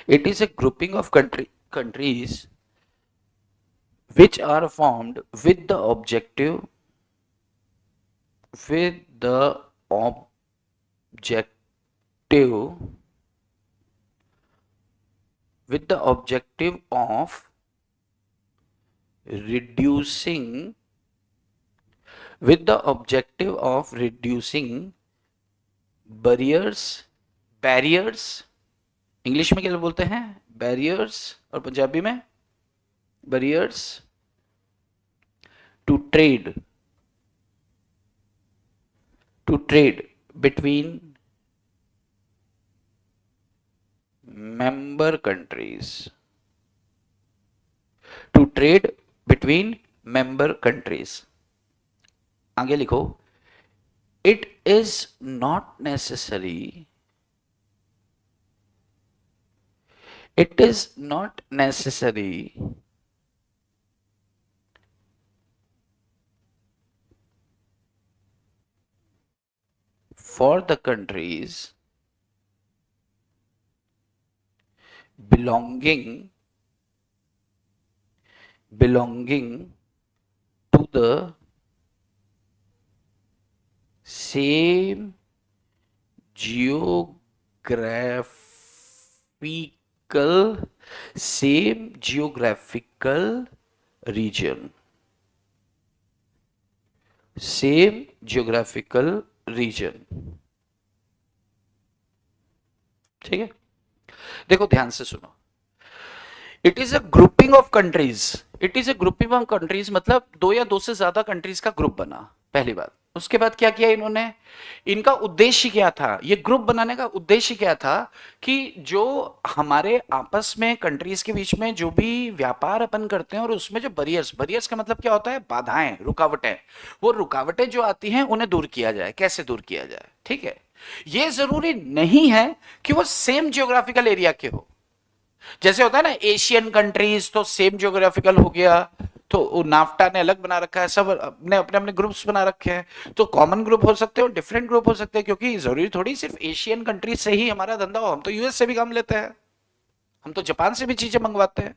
it is a grouping of countries which are formed with the objective, with the objective, with the objective of reducing, with the objective of reducing barriers, English में क्या बोलते हैं? Barriers, और पंजाबी में barriers to trade between member countries, to trade between member countries. आगे लिखो, it is not necessary, it is not necessary for the countries belonging to the same geographical, same geographical region, same geographical region. ठीक है, देखो ध्यान से सुनो। It is a grouping of countries, it is a grouping of countries मतलब दो या दो से ज्यादा कंट्रीज का ग्रुप बना, पहली बात। उसके बाद क्या किया इन्होंने, इनका उद्देश्य क्या था, ये ग्रुप बनाने का उद्देश्य क्या था, कि जो हमारे आपस में कंट्रीज के बीच में जो भी व्यापार अपन करते हैं और उसमें जो बैरियर्स, बैरियर्स का मतलब क्या होता है, बाधाएं, रुकावटें, वो रुकावटें जो आती हैं उन्हें दूर किया जाए। कैसे दूर किया जाए, ठीक है। ये जरूरी नहीं है कि वो सेम जियोग्राफिकल एरिया के हो। जैसे होता है ना एशियन कंट्रीज तो सेम ज्योग्राफिकल हो गया, तो नाफ्टा ने अलग बना रखा है, सब ने अपने अपने ग्रुप्स बना रखे हैं। तो कॉमन ग्रुप हो सकते हैं और डिफरेंट ग्रुप हो सकते हैं, क्योंकि जरूरी थोड़ी सिर्फ एशियन कंट्रीज से ही हमारा धंधा हो। हम तो यूएस से भी काम लेते हैं, हम तो जापान से भी चीजें मंगवाते हैं,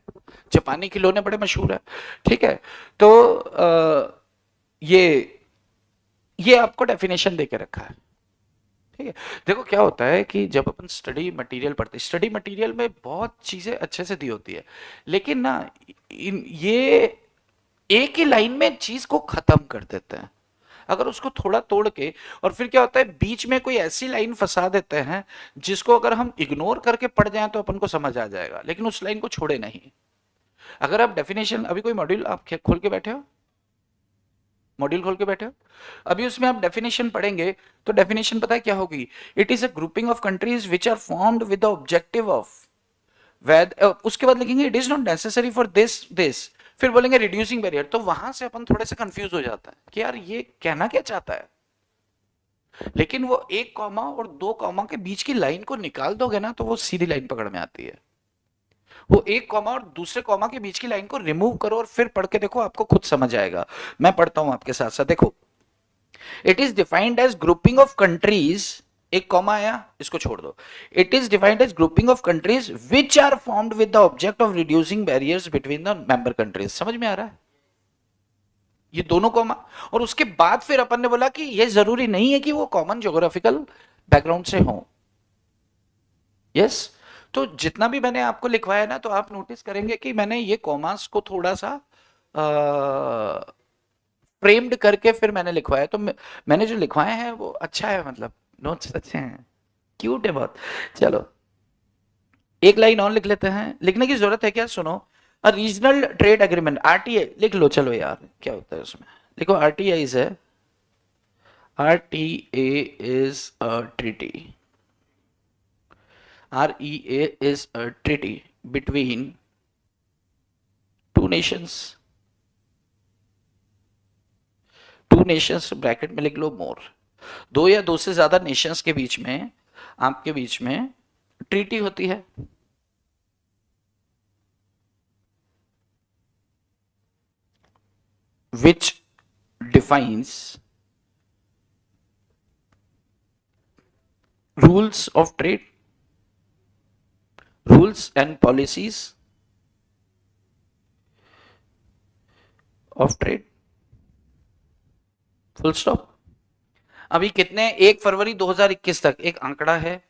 जापानी खिलौने बड़े मशहूर है। ठीक है, तो ये आपको डेफिनेशन देके रखा है। ठीक है, देखो क्या होता है कि जब अपन स्टडी मटेरियल पढ़ते हैं, स्टडी मटेरियल में बहुत चीजें अच्छे से दी होती है, लेकिन ना ये एक ही लाइन में चीज को खत्म कर देते हैं। अगर उसको थोड़ा तोड़ के, और फिर क्या होता है बीच में कोई ऐसी लाइन फंसा देते हैं जिसको अगर हम इग्नोर करके पढ़ जाएं तो अपन को समझ आ जाएगा, लेकिन उस लाइन को छोड़े नहीं। अगर आप डेफिनेशन, अभी कोई मॉड्यूल आप खोल के बैठे हो, मॉड्यूल खोल के बैठे हो, अभी उसमें आप डेफिनेशन पढ़ेंगे तो डेफिनेशन पता है क्या होगी, it is a grouping of countries which are formed with the objective of what, उसके बाद लिखेंगे it is not necessary for this this, फिर बोलेंगे रिड्यूसिंग बैरियर। तो वहां से अपन थोड़े से कंफ्यूज हो जाता है कि यार ये कहना क्या चाहता है। लेकिन वो एक कॉमा और दो कॉमा के बीच की लाइन को निकाल दोगे ना तो वो सीधी लाइन पकड़ में आती है। वो एक कॉमा और दूसरे कॉमा के बीच की लाइन को रिमूव करो और फिर पढ़ के देखो, आपको खुद समझ आएगा। मैं पढ़ता हूं आपके साथ साथ, देखो। It is defined as grouping of countries, एक कॉमा आया, इसको छोड़ दो। It is defined as grouping of countries which are formed with the object of reducing barriers between the member countries. समझ में आ रहा है, ये दोनों कॉमा। और उसके बाद फिर अपन ने बोला कि ये जरूरी नहीं है कि वो कॉमन ज्योग्राफिकल बैकग्राउंड से हो। यस, तो जितना भी मैंने आपको लिखवाया ना, तो आप नोटिस करेंगे कि मैंने ये कॉमास को थोड़ा सा फ्रेम्ड करके फिर मैंने लिखवाया। तो मैंने जो लिखवाए हैं वो अच्छा है, मतलब नोट्स अच्छे हैं, क्यूट है बहुत। चलो एक लाइन और लिख लेते हैं, लिखने की जरूरत है क्या, सुनो। A regional trade agreement, RTA लिख लो। चलो यार क्या होता है उसमें, देखो आरटीआई है, RTA is a treaty, REA is a treaty between two nations, two nations bracket में लिख लो मोर, दो या दो से ज्यादा नेशंस के बीच में, आपके बीच में ट्रीटी होती है। Which defines rules of trade, rules and policies of trade, full stop. अभी कितने, 1 फरवरी 2021 तक एक आंकड़ा है,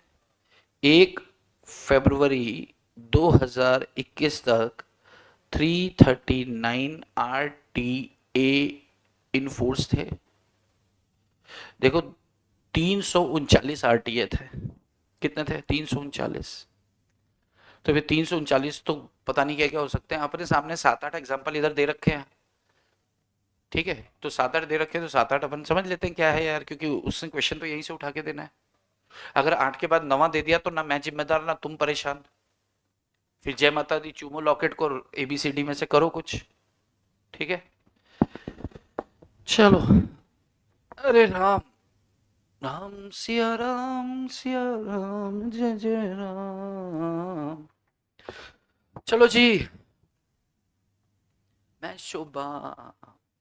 1 फरवरी 2021 तक 339 RTA इन फोर्स थे। देखो 339 RTA थे, कितने थे, 339। तो फिर 339 तो पता नहीं क्या क्या हो सकते हैं। अपने सामने 7-8 एग्जाम्पल इधर दे रखे हैं, ठीक है, तो 7-8 दे रखे हैं, तो 7-8 अपन समझ लेते हैं क्या है यार, क्योंकि उसने क्वेश्चन तो यहीं से उठा के देना है। अगर 8 के बाद 9 दे दिया तो ना मैं जिम्मेदार ना तुम परेशान। फिर जय माता दी चूमो लॉकेट को ABCD में से करो कुछ, ठीक है। चलो, अरे राम राम सिया राम जय जय राम। चलो जी, मैं शोभा,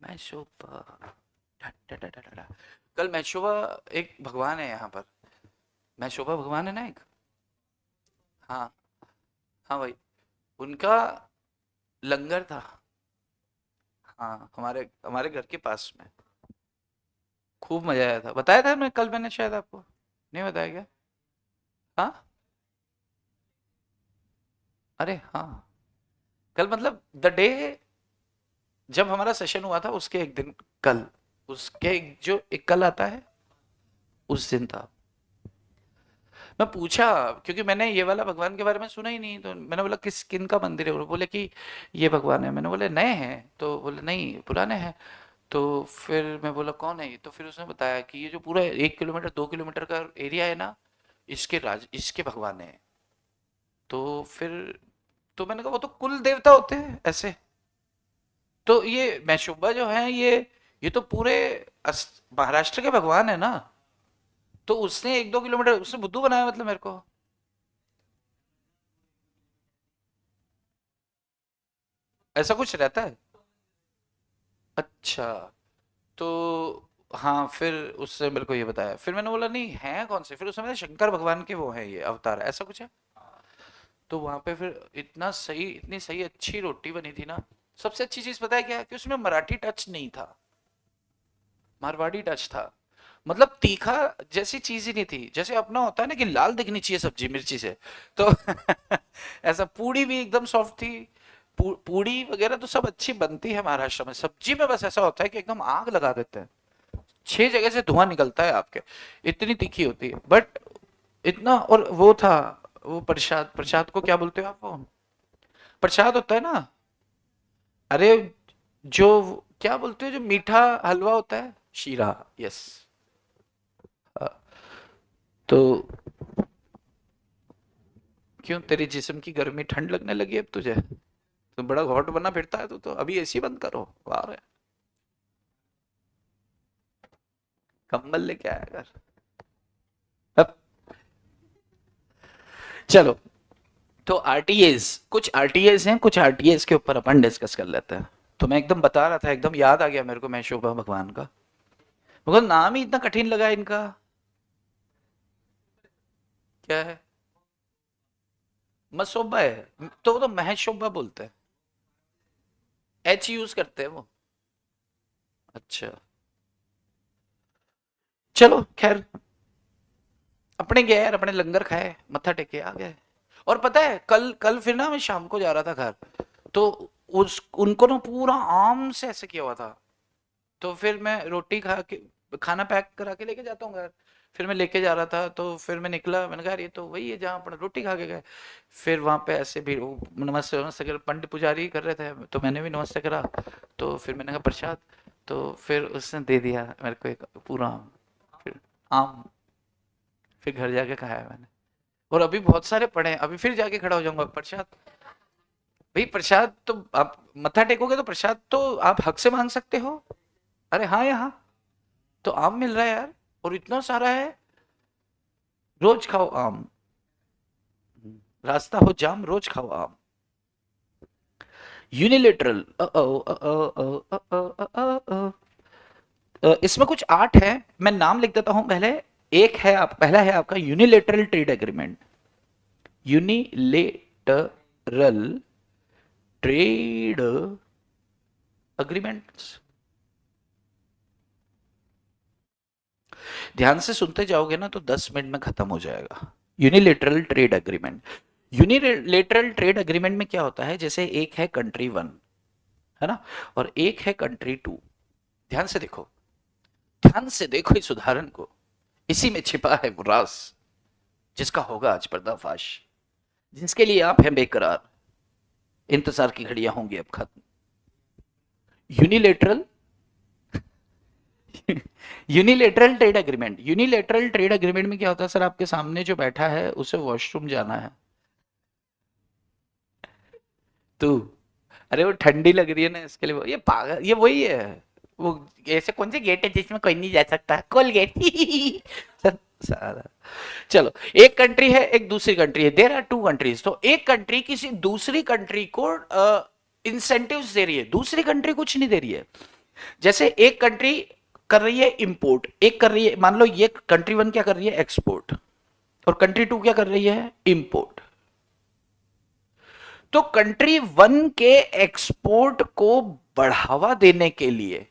मैं शोभा, कल मैं शोभा, एक भगवान है यहाँ पर, मैं शोभा भगवान है ना एक, हाँ हाँ भाई, उनका लंगर था, हाँ हमारे हमारे घर के पास में। खूब मजा आया था, बताया था मैं कल, मैंने शायद आपको नहीं बताया क्या। हाँ, अरे हाँ, कल मतलब द डे जब हमारा सेशन हुआ था उसके एक दिन, कल, उसके जो एक कल आता है उस दिन था। मैं पूछा, क्योंकि मैंने ये वाला भगवान के बारे में सुना ही नहीं, तो मैंने बोला किस किन का मंदिर है, वो बोले कि ये भगवान है। मैंने बोले नए हैं, तो बोले नहीं पुराने हैं। तो फिर मैं बोला कौन है ये, तो फिर उसने बताया कि ये जो पूरा 1 किलोमीटर 2 किलोमीटर का एरिया है ना, इसके भगवान है। तो फिर तो मैंने कहा वो तो कुल देवता होते हैं ऐसे। तो ये मैशोबा जो है ये तो पूरे महाराष्ट्र के भगवान है ना। तो उसने 1-2 किलोमीटर उसने बुद्धू बनाया मतलब मेरे को। ऐसा कुछ रहता है। अच्छा, तो हाँ, फिर उससे मेरे को ये बताया, फिर मैंने बोला नहीं है कौन से, फिर उसने बताया शंकर भगवान के वो है, ये अवतार है, ऐसा कुछ है। तो वहां पे फिर इतनी सही अच्छी रोटी बनी थी ना। सबसे अच्छी चीज पता है क्या है? कि उसमें मराठी टच नहीं था, मारवाड़ी टच था। मतलब तीखा जैसी चीज ही नहीं थी, जैसे अपना होता है ना कि लाल दिखनी चाहिए सब्जी मिर्ची से। तो ऐसा पूड़ी भी एकदम सॉफ्ट थी। पूड़ी वगैरह तो सब अच्छी बनती है महाराष्ट्र में, सब्जी में बस ऐसा होता है कि एकदम आग लगा देते हैं, 6 जगह से धुआं निकलता है आपके, इतनी तीखी होती है। बट इतना, और वो था, वो प्रसाद, प्रसाद को क्या बोलते हो आप, वो प्रसाद होता है ना। अरे जो क्या बोलते हो, जो मीठा हलवा होता है, शीरा, यस। तो क्यों, तेरी जिस्म की गर्मी ठंड लगने लगी अब तुझे? तो बड़ा हॉट बना फिरता है तू तो, अभी एसी बंद करो बाहर है, कंबल लेके आया कर। अब चलो, तो आरटीएस, कुछ आरटीएस हैं, कुछ आरटीएस के ऊपर अपन डिस्कस कर लेते हैं। तो मैं एकदम बता रहा था, एकदम याद आ गया मेरे को, मैं शोभा भगवान का, मगर नाम ही इतना कठिन लगा इनका। क्या है? मसोबा है तो वो तो महज शोभा बोलते हैं, एच यूज करते हैं वो। अच्छा, चलो खैर, अपने गए यार, अपने लंगर खाए, मत्था टेके आ गए। और पता है कल कल फिर ना मैं शाम को जा रहा था घर, तो उस उनको ना पूरा आम से ऐसे किया हुआ था। तो फिर मैं रोटी खा के, खाना पैक करा के लेके जाता हूँ घर। फिर मैं लेके जा रहा था, तो फिर मैं निकला, मैंने कहा यार ये तो वही है जहाँ अपन रोटी खा के गए। फिर वहां पे ऐसे भी वो नमस्ते नमस्ते कर, पंडित पुजारी कर रहे थे, तो मैंने भी नमस्ते करा। तो फिर मैंने कहा प्रसाद, तो फिर उसने दे दिया मेरे को एक पूरा आम। फिर आम, फिर घर जाके खाया मैंने। और अभी बहुत सारे पड़े हैं, अभी फिर जाके खड़ा हो जाऊंगा प्रसाद। भाई प्रसाद तो आप मत्था टेकोगे तो प्रसाद तो आप हक से मांग सकते हो। अरे हाँ, यहाँ तो आम मिल रहा है यार, और इतना सारा है, रोज खाओ आम, रास्ता हो जाम रोज खाओ आम। यूनिलेटरल, इसमें कुछ आठ है, मैं नाम लिख देता हूं पहले। एक है आप, पहला है आपका unilateral trade agreement, unilateral trade agreements. ध्यान से सुनते जाओगे ना तो 10 मिनट में खत्म हो जाएगा। Unilateral trade agreement, unilateral trade agreement में क्या होता है, जैसे एक है कंट्री वन, है ना, और एक है कंट्री टू। ध्यान से देखो, ध्यान से देखो इस उदाहरण को, इसी में छिपा है वो राज जिसका होगा आज पर्दाफाश, जिसके लिए आप हैं बेकरार, इंतजार की घड़ियां होंगी अब खत्म। Unilateral unilateral trade agreement, unilateral trade agreement में क्या होता है सर, आपके सामने जो बैठा है उसे वॉशरूम जाना है, तू, अरे वो ठंडी लग रही है ना इसके लिए ये पागल, ये वही है वो, ऐसे कौन से गेट है जिसमें कोई नहीं जा सकता, कोल गेट सारा। चलो, एक कंट्री है, एक दूसरी कंट्री है, देयर आर टू कंट्रीज। तो एक कंट्री किसी दूसरी कंट्री को इंसेंटिव्स दे रही है, दूसरी कंट्री कुछ नहीं दे रही है। जैसे एक कंट्री कर रही है इंपोर्ट, एक कर रही है, मान लो ये कंट्री वन क्या कर रही है, एक्सपोर्ट, और कंट्री टू क्या कर रही है, इंपोर्ट। तो कंट्री वन के एक्सपोर्ट को बढ़ावा देने के लिए,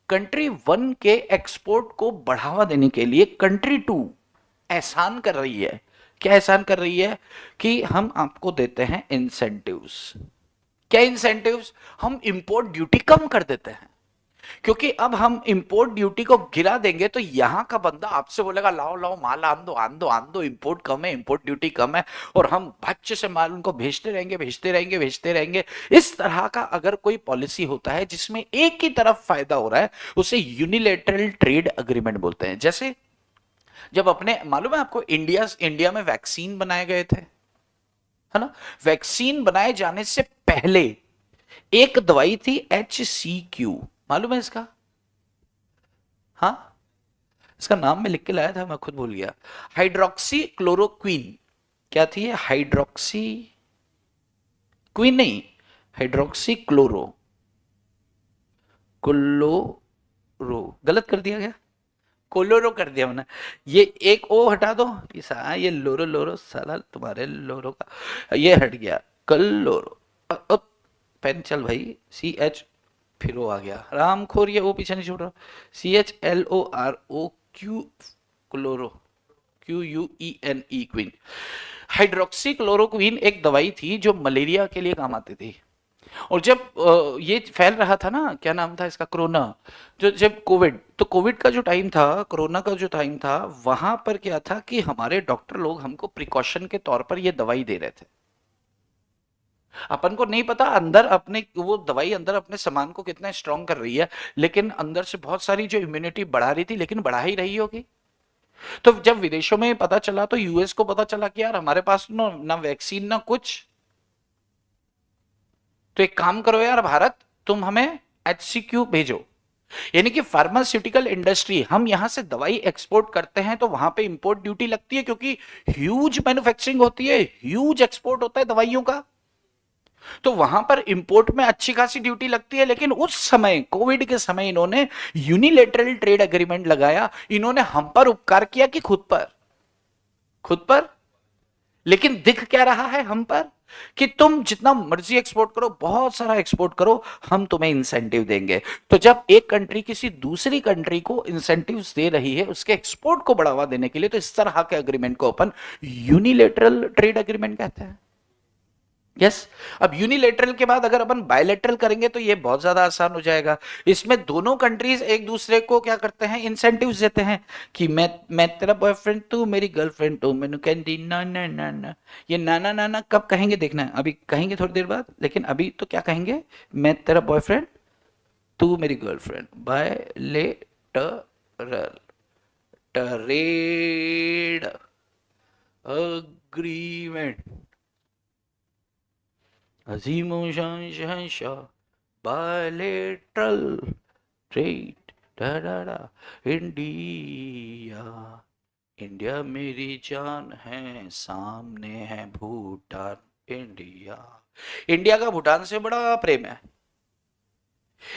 कंट्री वन के एक्सपोर्ट को बढ़ावा देने के लिए कंट्री टू एहसान कर रही है क्या एहसान कर रही है कि हम आपको देते हैं इंसेंटिव्स। क्या इंसेंटिव्स? हम इंपोर्ट ड्यूटी कम कर देते हैं, क्योंकि अब हम इंपोर्ट ड्यूटी को गिरा देंगे तो यहां का बंदा आपसे बोलेगा लाओ लाओ माल आन दो आन दो आन दो, इंपोर्ट कम है, इंपोर्ट ड्यूटी कम है, और हम बच्चे से माल उनको भेजते रहेंगे भेजते रहेंगे भेजते रहेंगे। इस तरह का अगर कोई पॉलिसी होता है जिसमें एक ही तरफ फायदा हो रहा है, उसे यूनिलेटरल ट्रेड अग्रीमेंट बोलते हैं। जैसे जब अपने, मालूम है आपको, इंडिया में वैक्सीन बनाए गए थे, है ना? वैक्सीन बनाए जाने से पहले एक दवाई थी HCQ, मालूम है इसका? हाँ, इसका नाम मैं लिख के लाया था, मैं खुद भूल गया। Hydroxy chloroquine. क्या थी ये? हाइड्रोक्सी क्वीन नहीं, हाइड्रोक्सी क्लोरो, गलत कर दिया गया, कोलोरो कर दिया मैंने। ये एक ओ हटा दो, ये लोरो लोरो साला तुम्हारे लोरो का ये हट गया, कल्लोरो। पेन चल भाई, CH, फिर वो आ गया रामखोर, ये ओ पीछे नहीं छूट रहा। CHLORO chloro, QUENE, queen. Hydroxy chloroquine एक दवाई थी जो मलेरिया के लिए काम आती थी। और जब ये फैल रहा था ना, क्या नाम था इसका, कोरोना, जो जब कोविड, तो कोविड का जो टाइम था, कोरोना का जो टाइम था, वहां पर क्या था कि हमारे डॉक्टर लोग हमको प्रिकॉशन के तौर पर ये दवाई दे रहे थे। अपन को नहीं पता अंदर अपने वो दवाई अंदर अपने सामान को कितना स्ट्रांग कर रही है, लेकिन अंदर से बहुत सारी जो इम्यूनिटी बढ़ा रही थी, लेकिन बढ़ा ही रही होगी। तो जब विदेशों में पता चला, तो यूएस को पता चला कि यार हमारे पास ना वैक्सीन ना कुछ, तो एक काम करो यार भारत, तुम हमें HCQ भेजो। यानी कि फार्मास्यूटिकल इंडस्ट्री, हम यहां से दवाई एक्सपोर्ट करते हैं तो वहां पे इंपोर्ट ड्यूटी लगती है, क्योंकि ह्यूज मैन्युफैक्चरिंग होती है, ह्यूज एक्सपोर्ट होता है दवाइयों का, तो वहां पर इंपोर्ट में अच्छी खासी ड्यूटी लगती है। लेकिन उस समय, कोविड के समय, इन्होंने यूनिलेटरल ट्रेड एग्रीमेंट लगाया, इन्होंने हम पर उपकार किया कि खुद पर, खुद पर। लेकिन दिख क्या रहा है हम पर, कि तुम जितना मर्जी एक्सपोर्ट करो, बहुत सारा एक्सपोर्ट करो, हम तुम्हें इंसेंटिव देंगे। तो जब एक कंट्री किसी दूसरी कंट्री को इंसेंटिव्स दे रही है उसके एक्सपोर्ट को बढ़ावा देने के लिए, तो इस तरह के एग्रीमेंट को अपन यूनिलेटरल ट्रेड एग्रीमेंट कहते हैं। यस। अब यूनिलेटरल के बाद अगर अपन बायलेटरल करेंगे तो ये बहुत ज्यादा आसान हो जाएगा। इसमें दोनों कंट्रीज एक दूसरे को क्या करते हैं, इंसेंटिव्स देते हैं, कि मैं तेरा बॉयफ्रेंड, तू मेरी गर्लफ्रेंड, तू मैनू कहती ना ना ना ना। ये नाना नाना कब कहेंगे देखना है, अभी कहेंगे थोड़ी देर बाद, लेकिन अभी तो क्या कहेंगे, मैं तेरा बॉयफ्रेंड, तू मेरी गर्लफ्रेंड, बायलेटरल ट्रेड अग्रीमेंट, अजीमो शान शहंशाह, बायलेटरल ट्रेड, डा इंडिया, इंडिया मेरी जान है, सामने है भूटान, इंडिया। इंडिया का भूटान से बड़ा प्रेम है।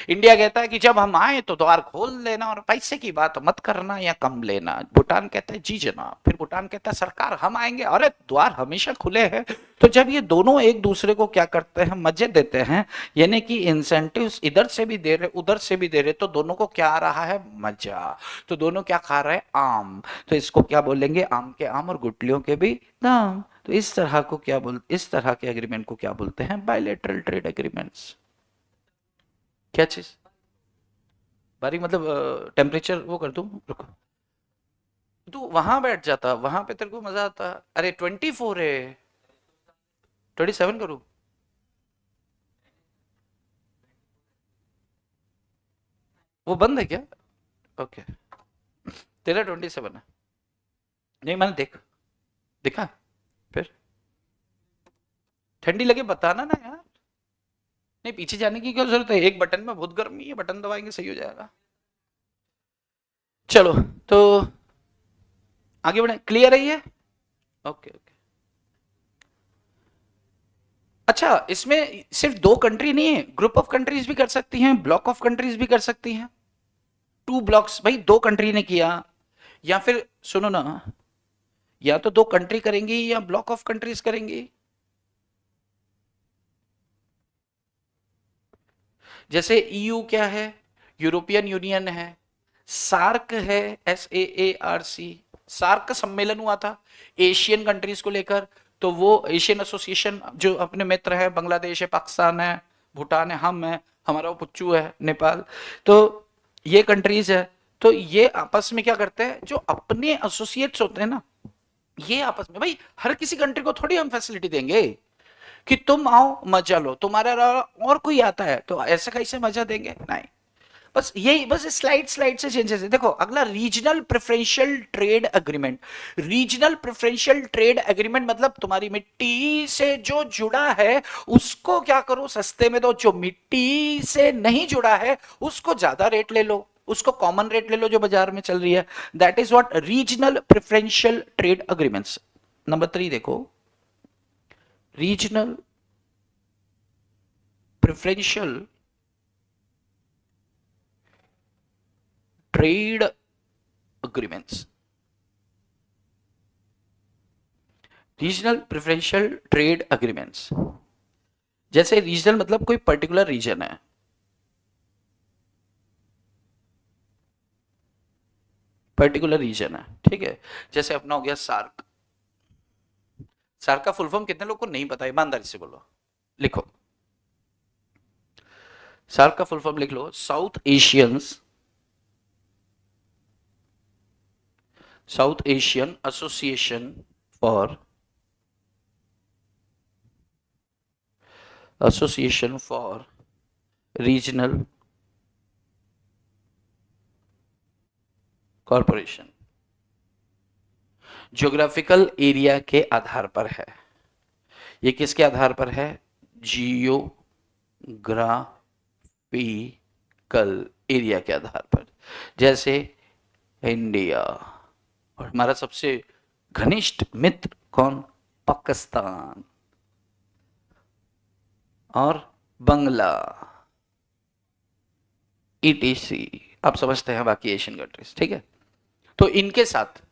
इंडिया कहता है कि जब हम आए तो द्वार खोल लेना, और पैसे की बात मत करना या कम लेना। भूटान कहता है जी जनाब। फिर भूटान कहता है सरकार हम आएंगे, अरे द्वार हमेशा खुले हैं। तो जब ये दोनों एक दूसरे को क्या करते हैं, मजे देते हैं, यानी कि इंसेंटिव्स इधर से भी दे रहे उधर से भी दे रहे, तो दोनों को क्या आ रहा है, मजा। तो दोनों क्या खा रहे हैं, आम। तो इसको क्या बोलेंगे, आम के आम और गुटलियों के भी दाम। तो इस तरह को क्या इस तरह के एग्रीमेंट को क्या बोलते हैं, बायलेटरल ट्रेड एग्रीमेंट्स। क्या चीज? बारीक मतलब टेम्परेचर वो कर दूं, रुको। तू वहां बैठ जाता, वहां पे तेरे को मजा आता। अरे 24 है, 27 करूं? वो बंद है क्या? ओके, तेरा 27 है। नहीं मैंने देखा। फिर ठंडी लगे बताना ना यार। नहीं, पीछे जाने की क्या जरूरत है, एक बटन में बहुत गर्मी है, बटन दबाएंगे सही हो जाएगा। चलो, तो आगे बढ़े, क्लियर है ये? Okay okay. अच्छा, इसमें सिर्फ दो कंट्री नहीं है, ग्रुप ऑफ कंट्रीज भी कर सकती हैं, ब्लॉक ऑफ कंट्रीज भी कर सकती हैं। टू ब्लॉक्स, भाई दो कंट्री ने किया, या फिर सुनो ना, या तो दो कंट्री करेंगी या ब्लॉक ऑफ कंट्रीज करेंगी। जैसे EU क्या है, यूरोपियन यूनियन है, सार्क है, SAARC, सार्क का सम्मेलन हुआ था एशियन कंट्रीज को लेकर, तो वो एशियन एसोसिएशन जो अपने मित्र है, बांग्लादेश है, पाकिस्तान है, भूटान है, हम है, हमारा वो पुच्चू है नेपाल, तो ये कंट्रीज है, तो ये आपस में क्या करते हैं, जो अपने एसोसिएट्स होते हैं ना, ये आपस में, भाई हर किसी कंट्री को थोड़ी हम फैसिलिटी देंगे कि तुम आओ मजा लो, तुम्हारा और कोई आता है तो ऐसे कैसे मजा देंगे, नहीं। बस यही, बस स्लाइड स्लाइड से चेंजेस है। देखो अगला, regional preferential trade agreement. Regional preferential trade agreement मतलब तुम्हारी मिट्टी से जो जुड़ा है उसको क्या करो, सस्ते में दो, जो मिट्टी से नहीं जुड़ा है उसको ज्यादा रेट ले लो, उसको कॉमन रेट ले लो जो बाजार में चल रही है। That is what regional preferential trade agreements. Number 3 देखो, regional preferential trade agreements. Regional preferential trade agreements, जैसे रीजनल मतलब कोई पर्टिकुलर रीजन है, पर्टिकुलर रीजन है, ठीक है। जैसे अपना हो गया सार्क। सार्क का फुल फॉर्म कितने लोग को नहीं पता, ईमानदारी से बोलो, लिखो। सार्क का फुल फॉर्म लिख लो, South Asians, South Asian association for, association for regional corporation. Geographical area के आधार पर है, ये किसके आधार पर है, जियोग्राफिकल एरिया के आधार पर। जैसे इंडिया, और हमारा सबसे घनिष्ठ मित्र कौन, पाकिस्तान और बंगला, ईटीसी, आप समझते हैं, बाकी एशियन कंट्रीज, ठीक है। तो इनके साथ,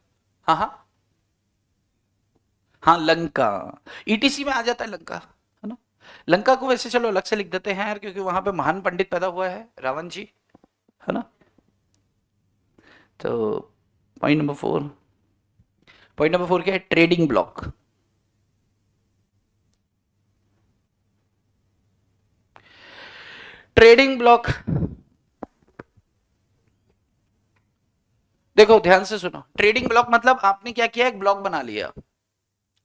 हाँ हाँ हाँ, लंका ईटीसी में आ जाता है, लंका है ना। लंका को वैसे चलो अलग से लिख देते हैं यार, क्योंकि वहां पे महान पंडित पैदा हुआ है, रावण जी, है ना। तो पॉइंट नंबर 4, पॉइंट नंबर 4 क्या है, ट्रेडिंग ब्लॉक। ट्रेडिंग ब्लॉक, देखो ध्यान से सुनो, ट्रेडिंग ब्लॉक मतलब आपने क्या किया, एक ब्लॉक बना लिया,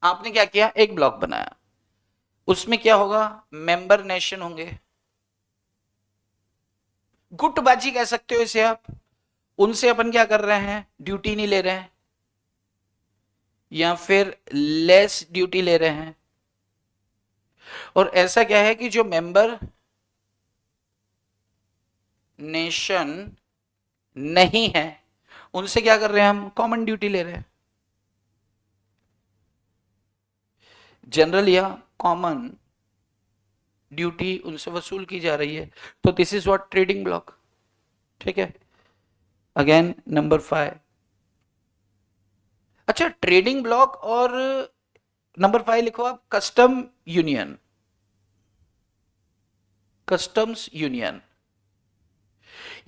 आपने क्या किया, एक ब्लॉक बनाया, उसमें क्या होगा, मेंबर नेशन होंगे, गुटबाजी कह सकते हो इसे आप। उनसे अपन क्या कर रहे हैं, ड्यूटी नहीं ले रहे हैं, या फिर लेस ड्यूटी ले रहे हैं। और ऐसा क्या है कि जो मेंबर नेशन नहीं है उनसे क्या कर रहे हैं, हम कॉमन ड्यूटी ले रहे हैं, जनरल या कॉमन ड्यूटी उनसे वसूल की जा रही है। तो this is what trading block, ठीक है। अगेन नंबर 5, अच्छा ट्रेडिंग ब्लॉक और नंबर 5 लिखो आप, कस्टम यूनियन, कस्टम्स यूनियन।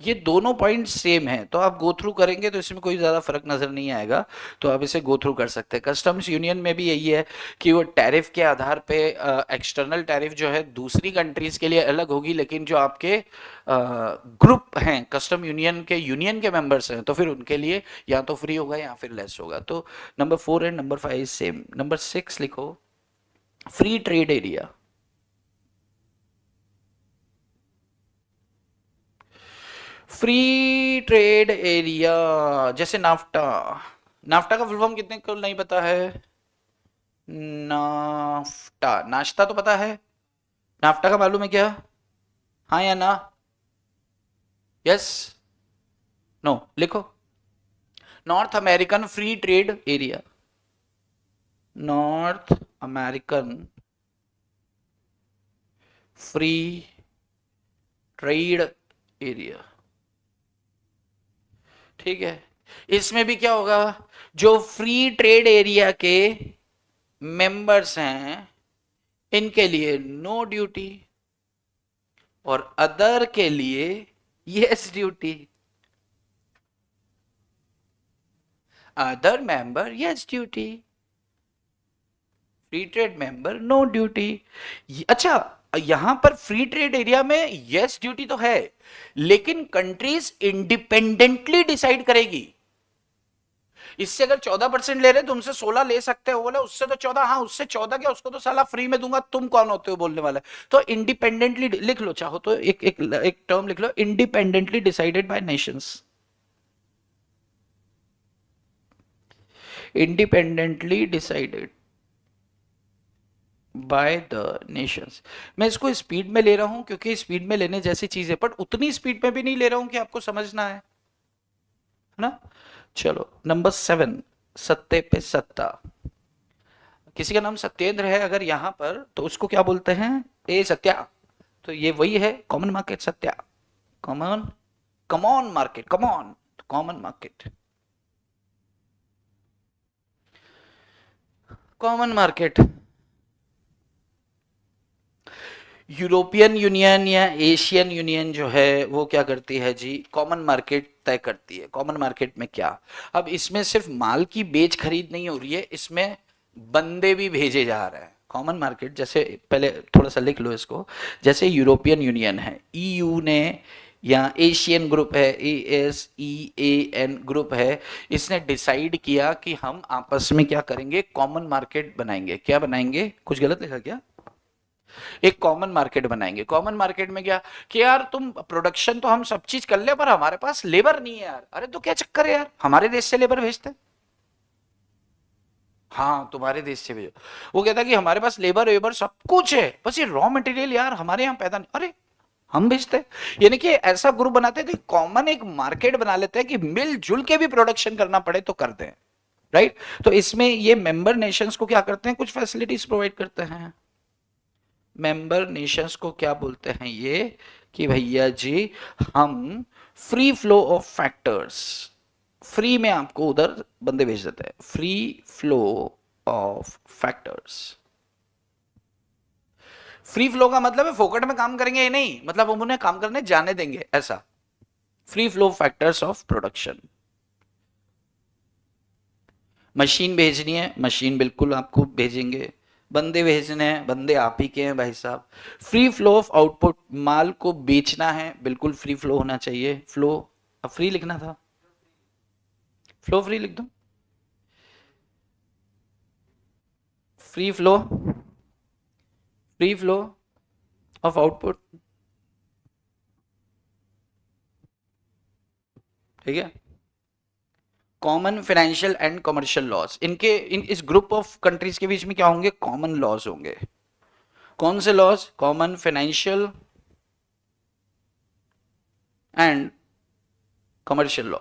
ये दोनों पॉइंट सेम है, तो आप गो थ्रू करेंगे तो इसमें कोई ज्यादा फर्क नजर नहीं आएगा, तो आप इसे गो थ्रू कर सकते हैं। कस्टम्स यूनियन में भी यही है कि वो टैरिफ के आधार पे एक्सटर्नल टैरिफ जो है दूसरी कंट्रीज के लिए अलग होगी, लेकिन जो आपके ग्रुप हैं कस्टम यूनियन के मेंबर्स हैं, तो फिर उनके लिए या तो फ्री होगा या फिर लेस होगा। तो number 4 and number 5 same. Number 6 लिखो, free trade area. Free trade area जैसे नाफ्टा, नाफ्टा का फुल फॉर्म कितने को नहीं पता है, नाफ्टा, नाश्ता तो पता है, नाफ्टा का मालूम है क्या, हाँ या ना, यस, नो, लिखो, North American free trade area, North American free trade area, ठीक है। इसमें भी क्या होगा, जो फ्री ट्रेड एरिया के मेंबर्स हैं इनके लिए नो ड्यूटी, और अदर के लिए yes duty. Other member yes duty, free trade member no duty. अच्छा, यहां पर फ्री ट्रेड एरिया में यस ड्यूटी तो है, लेकिन कंट्रीज इंडिपेंडेंटली डिसाइड करेगी। इससे अगर 14% ले रहे तो उनसे 16 ले सकते हो, बोले उससे तो 14, हाँ उससे 14 क्या, उसको तो साला फ्री में दूंगा, तुम कौन होते हो बोलने वाला। तो इंडिपेंडेंटली लिख लो, चाहो तो एक टर्म लिख लो, independently decided by nations, independently decided by the nations. मैं इसको स्पीड में ले रहा हूं क्योंकि स्पीड में लेने जैसी चीज है, बट उतनी स्पीड में भी नहीं ले रहा हूं कि आपको समझना है ना। चलो नंबर 7, सत्ते पे सत्ता। किसी का नाम सत्येंद्र है अगर यहां पर, तो उसको क्या बोलते हैं, ए सत्या। तो ये वही है common market Satya, common, come on market, come on, common market, common market. European union या एशियन यूनियन जो है वो क्या करती है जी, कॉमन मार्केट तय करती है। कॉमन मार्केट में क्या, अब इसमें सिर्फ माल की बेच खरीद नहीं हो रही है, इसमें बंदे भी भेजे जा रहे हैं। कॉमन मार्केट जैसे, पहले थोड़ा सा लिख लो इसको, जैसे यूरोपियन यूनियन है, ईयू ने, या एशियन ग्रुप है, ASEAN ग्रुप है, इसने डिसाइड किया कि हम आपस में क्या करेंगे, कॉमन मार्केट बनाएंगे। क्या बनाएंगे, कुछ गलत लिखा क्या, एक कॉमन मार्केट बनाएंगे। कॉमन मार्केट में क्या कि यार तुम प्रोडक्शन तो हम सब चीज कर ले, पर हमारे पास लेबर नहीं है यार। अरे तो क्या चक्कर है यार, हमारे देश से लेबर भेजते, हाँ तुम्हारे देश से भेजो। वो कहता कि हमारे पास लेबर वेबर सब कुछ है, बस ये रॉ मटेरियल यार हमारे यहाँ पैदा नहीं, अरे हम भेजते। यानी कि ऐसा ग्रुप बनाते थे, कॉमन एक मार्केट बना लेते हैं कि मिलजुल के भी प्रोडक्शन करना पड़े तो कर दें, राइट। तो इसमें ये मेंबर नेशंस को क्या करते हैं, कुछ फैसिलिटीज प्रोवाइड करते हैं। मेंबर नेशंस को क्या बोलते हैं ये, कि भैया जी हम free flow of factors, free में आपको उधर बंदे भेज देते हैं, free flow of factors. Free flow का मतलब है फोकट में काम करेंगे ये नहीं, मतलब हम उन्हें काम करने जाने देंगे, ऐसा। Free flow factors of production. Machine भेजनी है, मशीन बिल्कुल आपको भेजेंगे। बंदे भेजने हैं, बंदे आप ही के हैं भाई साहब। फ्री फ्लो ऑफ आउटपुट, माल को बेचना है, बिल्कुल फ्री फ्लो होना चाहिए। फ्लो, अब फ्री लिखना था, फ्लो फ्री लिख दो, free flow, free flow of output, ठीक है। Common financial and commercial laws, इनके इस ग्रुप ऑफ कंट्रीज के बीच में क्या होंगे, कॉमन लॉज होंगे। कौन से laws, common financial and commercial law,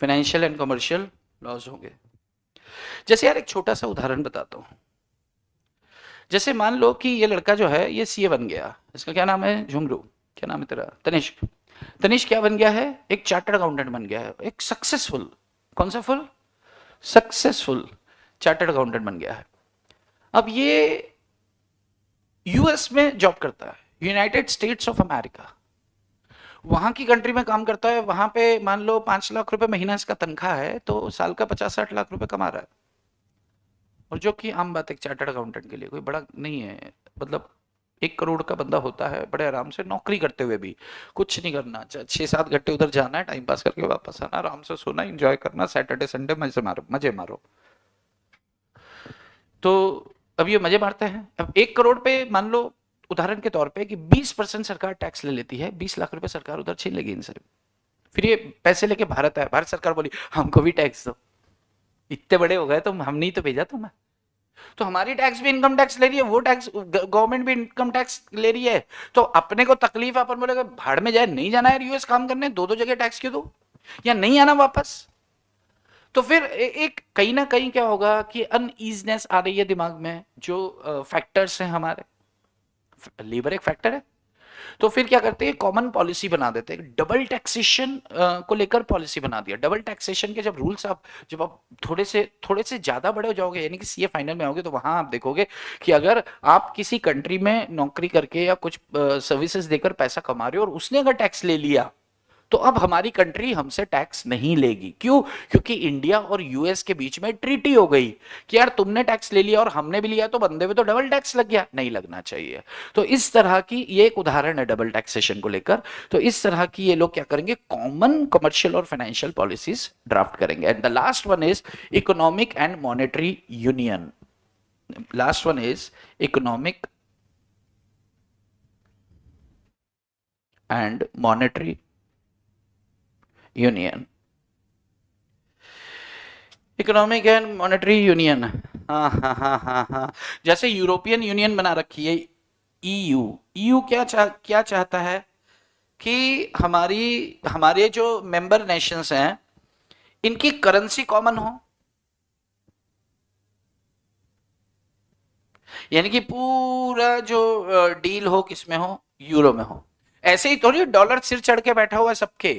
financial and commercial laws होंगे। जैसे यार एक छोटा सा उदाहरण बताता हूं, जैसे मान लो कि ये लड़का जो है ये सीए बन गया, इसका क्या नाम है, झुमरू, क्या नाम है तेरा, तनिष्क। तनिष्क क्या बन गया है, एक चार्टर्ड अकाउंटेंट बन गया है, एक सक्सेसफुल, कौन सा फुल, सक्सेसफुल चार्टर्ड अकाउंटेंट बन गया है। अब ये यूएस में जॉब करता है, यूनाइटेड स्टेट्स ऑफ अमेरिका, वहां की कंट्री में काम करता है। वहां पे मान लो 5 लाख रुपए महीना इसका तनख्वाह है, तो साल का 50-60 लाख रुपए कमा रहा है। और जो कि आम बात है एक चार्टर्ड अकाउंटेंट के लिए, कोई बड़ा नहीं है, मतलब 1 करोड़ का बंदा होता है, बड़े आराम से नौकरी करते हुए भी कुछ नहीं करना, 6-7 घंटे उधर जाना है, टाइम पास करके वापस आना, आराम से सोना, एंजॉय करना, सैटरडे संडे मजे मारो, मजे मारो। तो अब ये मजे मारते हैं। अब 1 करोड़ पे मान लो उदाहरण के तौर पे कि 20% सरकार टैक्स ले लेती है, 20 लाख रुपए सरकार उधर छीन लेगी इनसे। फिर ये पैसे लेके भारत आए, भारत सरकार बोली हमको भी टैक्स दो, इतने बड़े हो गए तो हम नहीं तो भेजा तुम्हें, तो हमारी टैक्स भी इनकम टैक्स ले रही है, वो टैक्स गवर्नमेंट भी इनकम टैक्स ले रही है, तो अपने को तकलीफ, अपन बोलेगा भाड़ में जाए, नहीं जाना है यूएस काम करने, दो दो जगह टैक्स क्यों दो, या नहीं आना वापस। तो फिर एक कहीं ना कहीं क्या होगा कि अनईजनेस आ रही है दिमाग में, जो फैक्टर्स हैं हमारे, लीवर एक फैक्टर है। तो फिर क्या करते हैं, कॉमन पॉलिसी बना देते हैं, डबल टैक्सेशन को लेकर पॉलिसी बना दिया। डबल टैक्सेशन के जब रूल्स आप, जब आप थोड़े से ज्यादा बड़े हो जाओगे, यानी कि सीए फाइनल में आओगे, तो वहां आप देखोगे कि अगर आप किसी कंट्री में नौकरी करके या कुछ सर्विसेज देकर पैसा कमा रहे हो और उसने अगर टैक्स ले लिया, तो अब हमारी कंट्री हमसे टैक्स नहीं लेगी। क्यों? क्योंकि इंडिया और यूएस के बीच में ट्रीटी हो गई कि यार तुमने टैक्स ले लिया और हमने भी लिया, तो बंदे पे तो डबल टैक्स लग गया, नहीं लगना चाहिए। तो इस तरह की ये एक उदाहरण है डबल टैक्सेशन को लेकर। तो इस तरह की ये लोग क्या करेंगे, कॉमन कमर्शियल और फाइनेंशियल पॉलिसीज ड्राफ्ट करेंगे। And the last one is economic and monetary union. Last one is economic and monetary union. Economic and monetary union, हाँ हाँ हाँ हाँ हाँ, जैसे यूरोपियन यूनियन बना रखी है ईयू। ईयू क्या चाहता है कि हमारे जो मेंबर नेशंस हैं इनकी करेंसी कॉमन हो, यानी कि पूरा जो डील हो किसमें हो, यूरो में हो। ऐसे ही थोड़ी डॉलर सिर चढ़ के बैठा हुआ है सबके,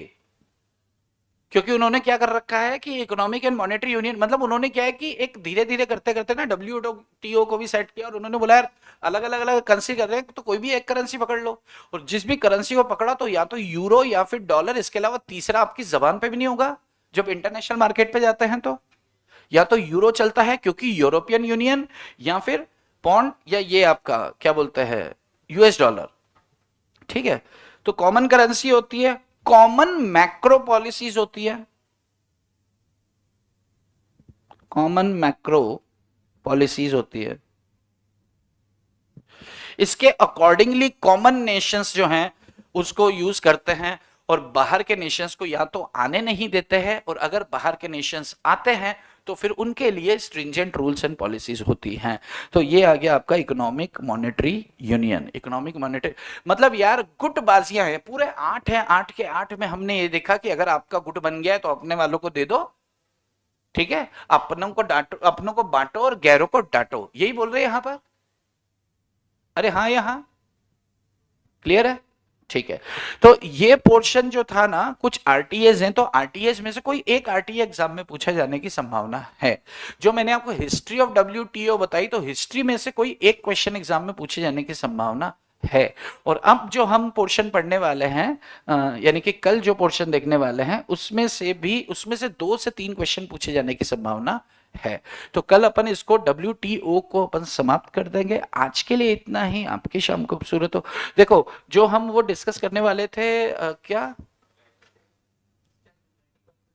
क्योंकि उन्होंने क्या कर रखा है कि इकोनॉमिक एंड मॉनेटरी यूनियन, मतलब उन्होंने क्या है कि एक धीरे धीरे करते करते ना डब्ल्यूटीओ को भी सेट किया, और उन्होंने बोला यार अलग अलग अलग करेंसी कर रहे हैं तो कोई भी एक करेंसी पकड़ लो। और जिस भी करेंसी को पकड़ा तो या तो यूरो या फिर डॉलर, इसके अलावा तीसरा आपकी जबान पे भी नहीं होगा जब इंटरनेशनल मार्केट पे जाते हैं। तो या तो यूरो चलता है क्योंकि यूरोपियन यूनियन, या फिर पॉन्ड, या ये आपका क्या बोलते हैं यूएस डॉलर। ठीक है, तो कॉमन करेंसी होती है, कॉमन मैक्रो पॉलिसीज होती है, कॉमन मैक्रो पॉलिसीज होती है। इसके अकॉर्डिंगली कॉमन नेशंस जो हैं उसको यूज करते हैं, और बाहर के नेशंस को या तो आने नहीं देते हैं, और अगर बाहर के नेशंस आते हैं तो फिर उनके लिए स्ट्रिंजेंट रूल्स एंड पॉलिसीज होती हैं। तो ये आ गया आपका economic monetary union. Economic monetary मतलब यार गुटबाजियां हैं, पूरे 8 हैं, 8 के 8 में हमने ये देखा कि अगर आपका गुट बन गया है तो अपने वालों को दे दो, ठीक है, अपनों को डांटो, अपनों को बांटो और गैरों को डांटो, यही बोल रहे हैं यहां पर। अरे हाँ, यहां क्लियर है? ठीक है, तो ये पोर्शन जो था ना, कुछ आरटीएस हैं, तो आरटीएस में से कोई एक आरटीए एग्जाम में पूछा जाने की संभावना है। जो मैंने आपको हिस्ट्री ऑफ डब्ल्यूटीओ बताई, तो हिस्ट्री में से कोई एक क्वेश्चन एग्जाम में पूछे जाने की संभावना है। और अब जो हम पोर्शन पढ़ने वाले हैं, यानी कि कल जो पोर्शन देखने वाले हैं, उसमें से 2 से 3 क्वेश्चन पूछे जाने की संभावना है। तो कल अपन इसको डब्ल्यूटीओ को अपन समाप्त कर देंगे। आज के लिए इतना ही। आपकी शाम खूबसूरत हो। देखो जो हम वो डिस्कस करने वाले थे, क्या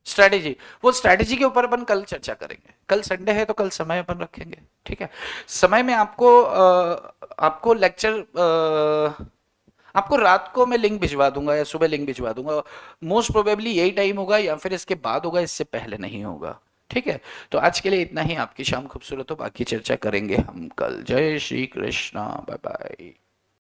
स्ट्रेटेजी, वो स्ट्रेटेजी के ऊपर अपन कल चर्चा करेंगे। कल संडे है तो कल समय अपन रखेंगे, ठीक है। समय में आपको लेक्चर, आपको रात को मैं लिंक भिजवा दूंगा या सुबह लिंक भिजवा दूंगा। मोस्ट प्रोबेबली यही टाइम होगा या फिर इसके बाद होगा, इससे पहले नहीं होगा, ठीक है। तो आज के लिए इतना ही। आपकी शाम खूबसूरत हो, बाकी चर्चा करेंगे हम कल। जय श्री कृष्णा, बाय बाय।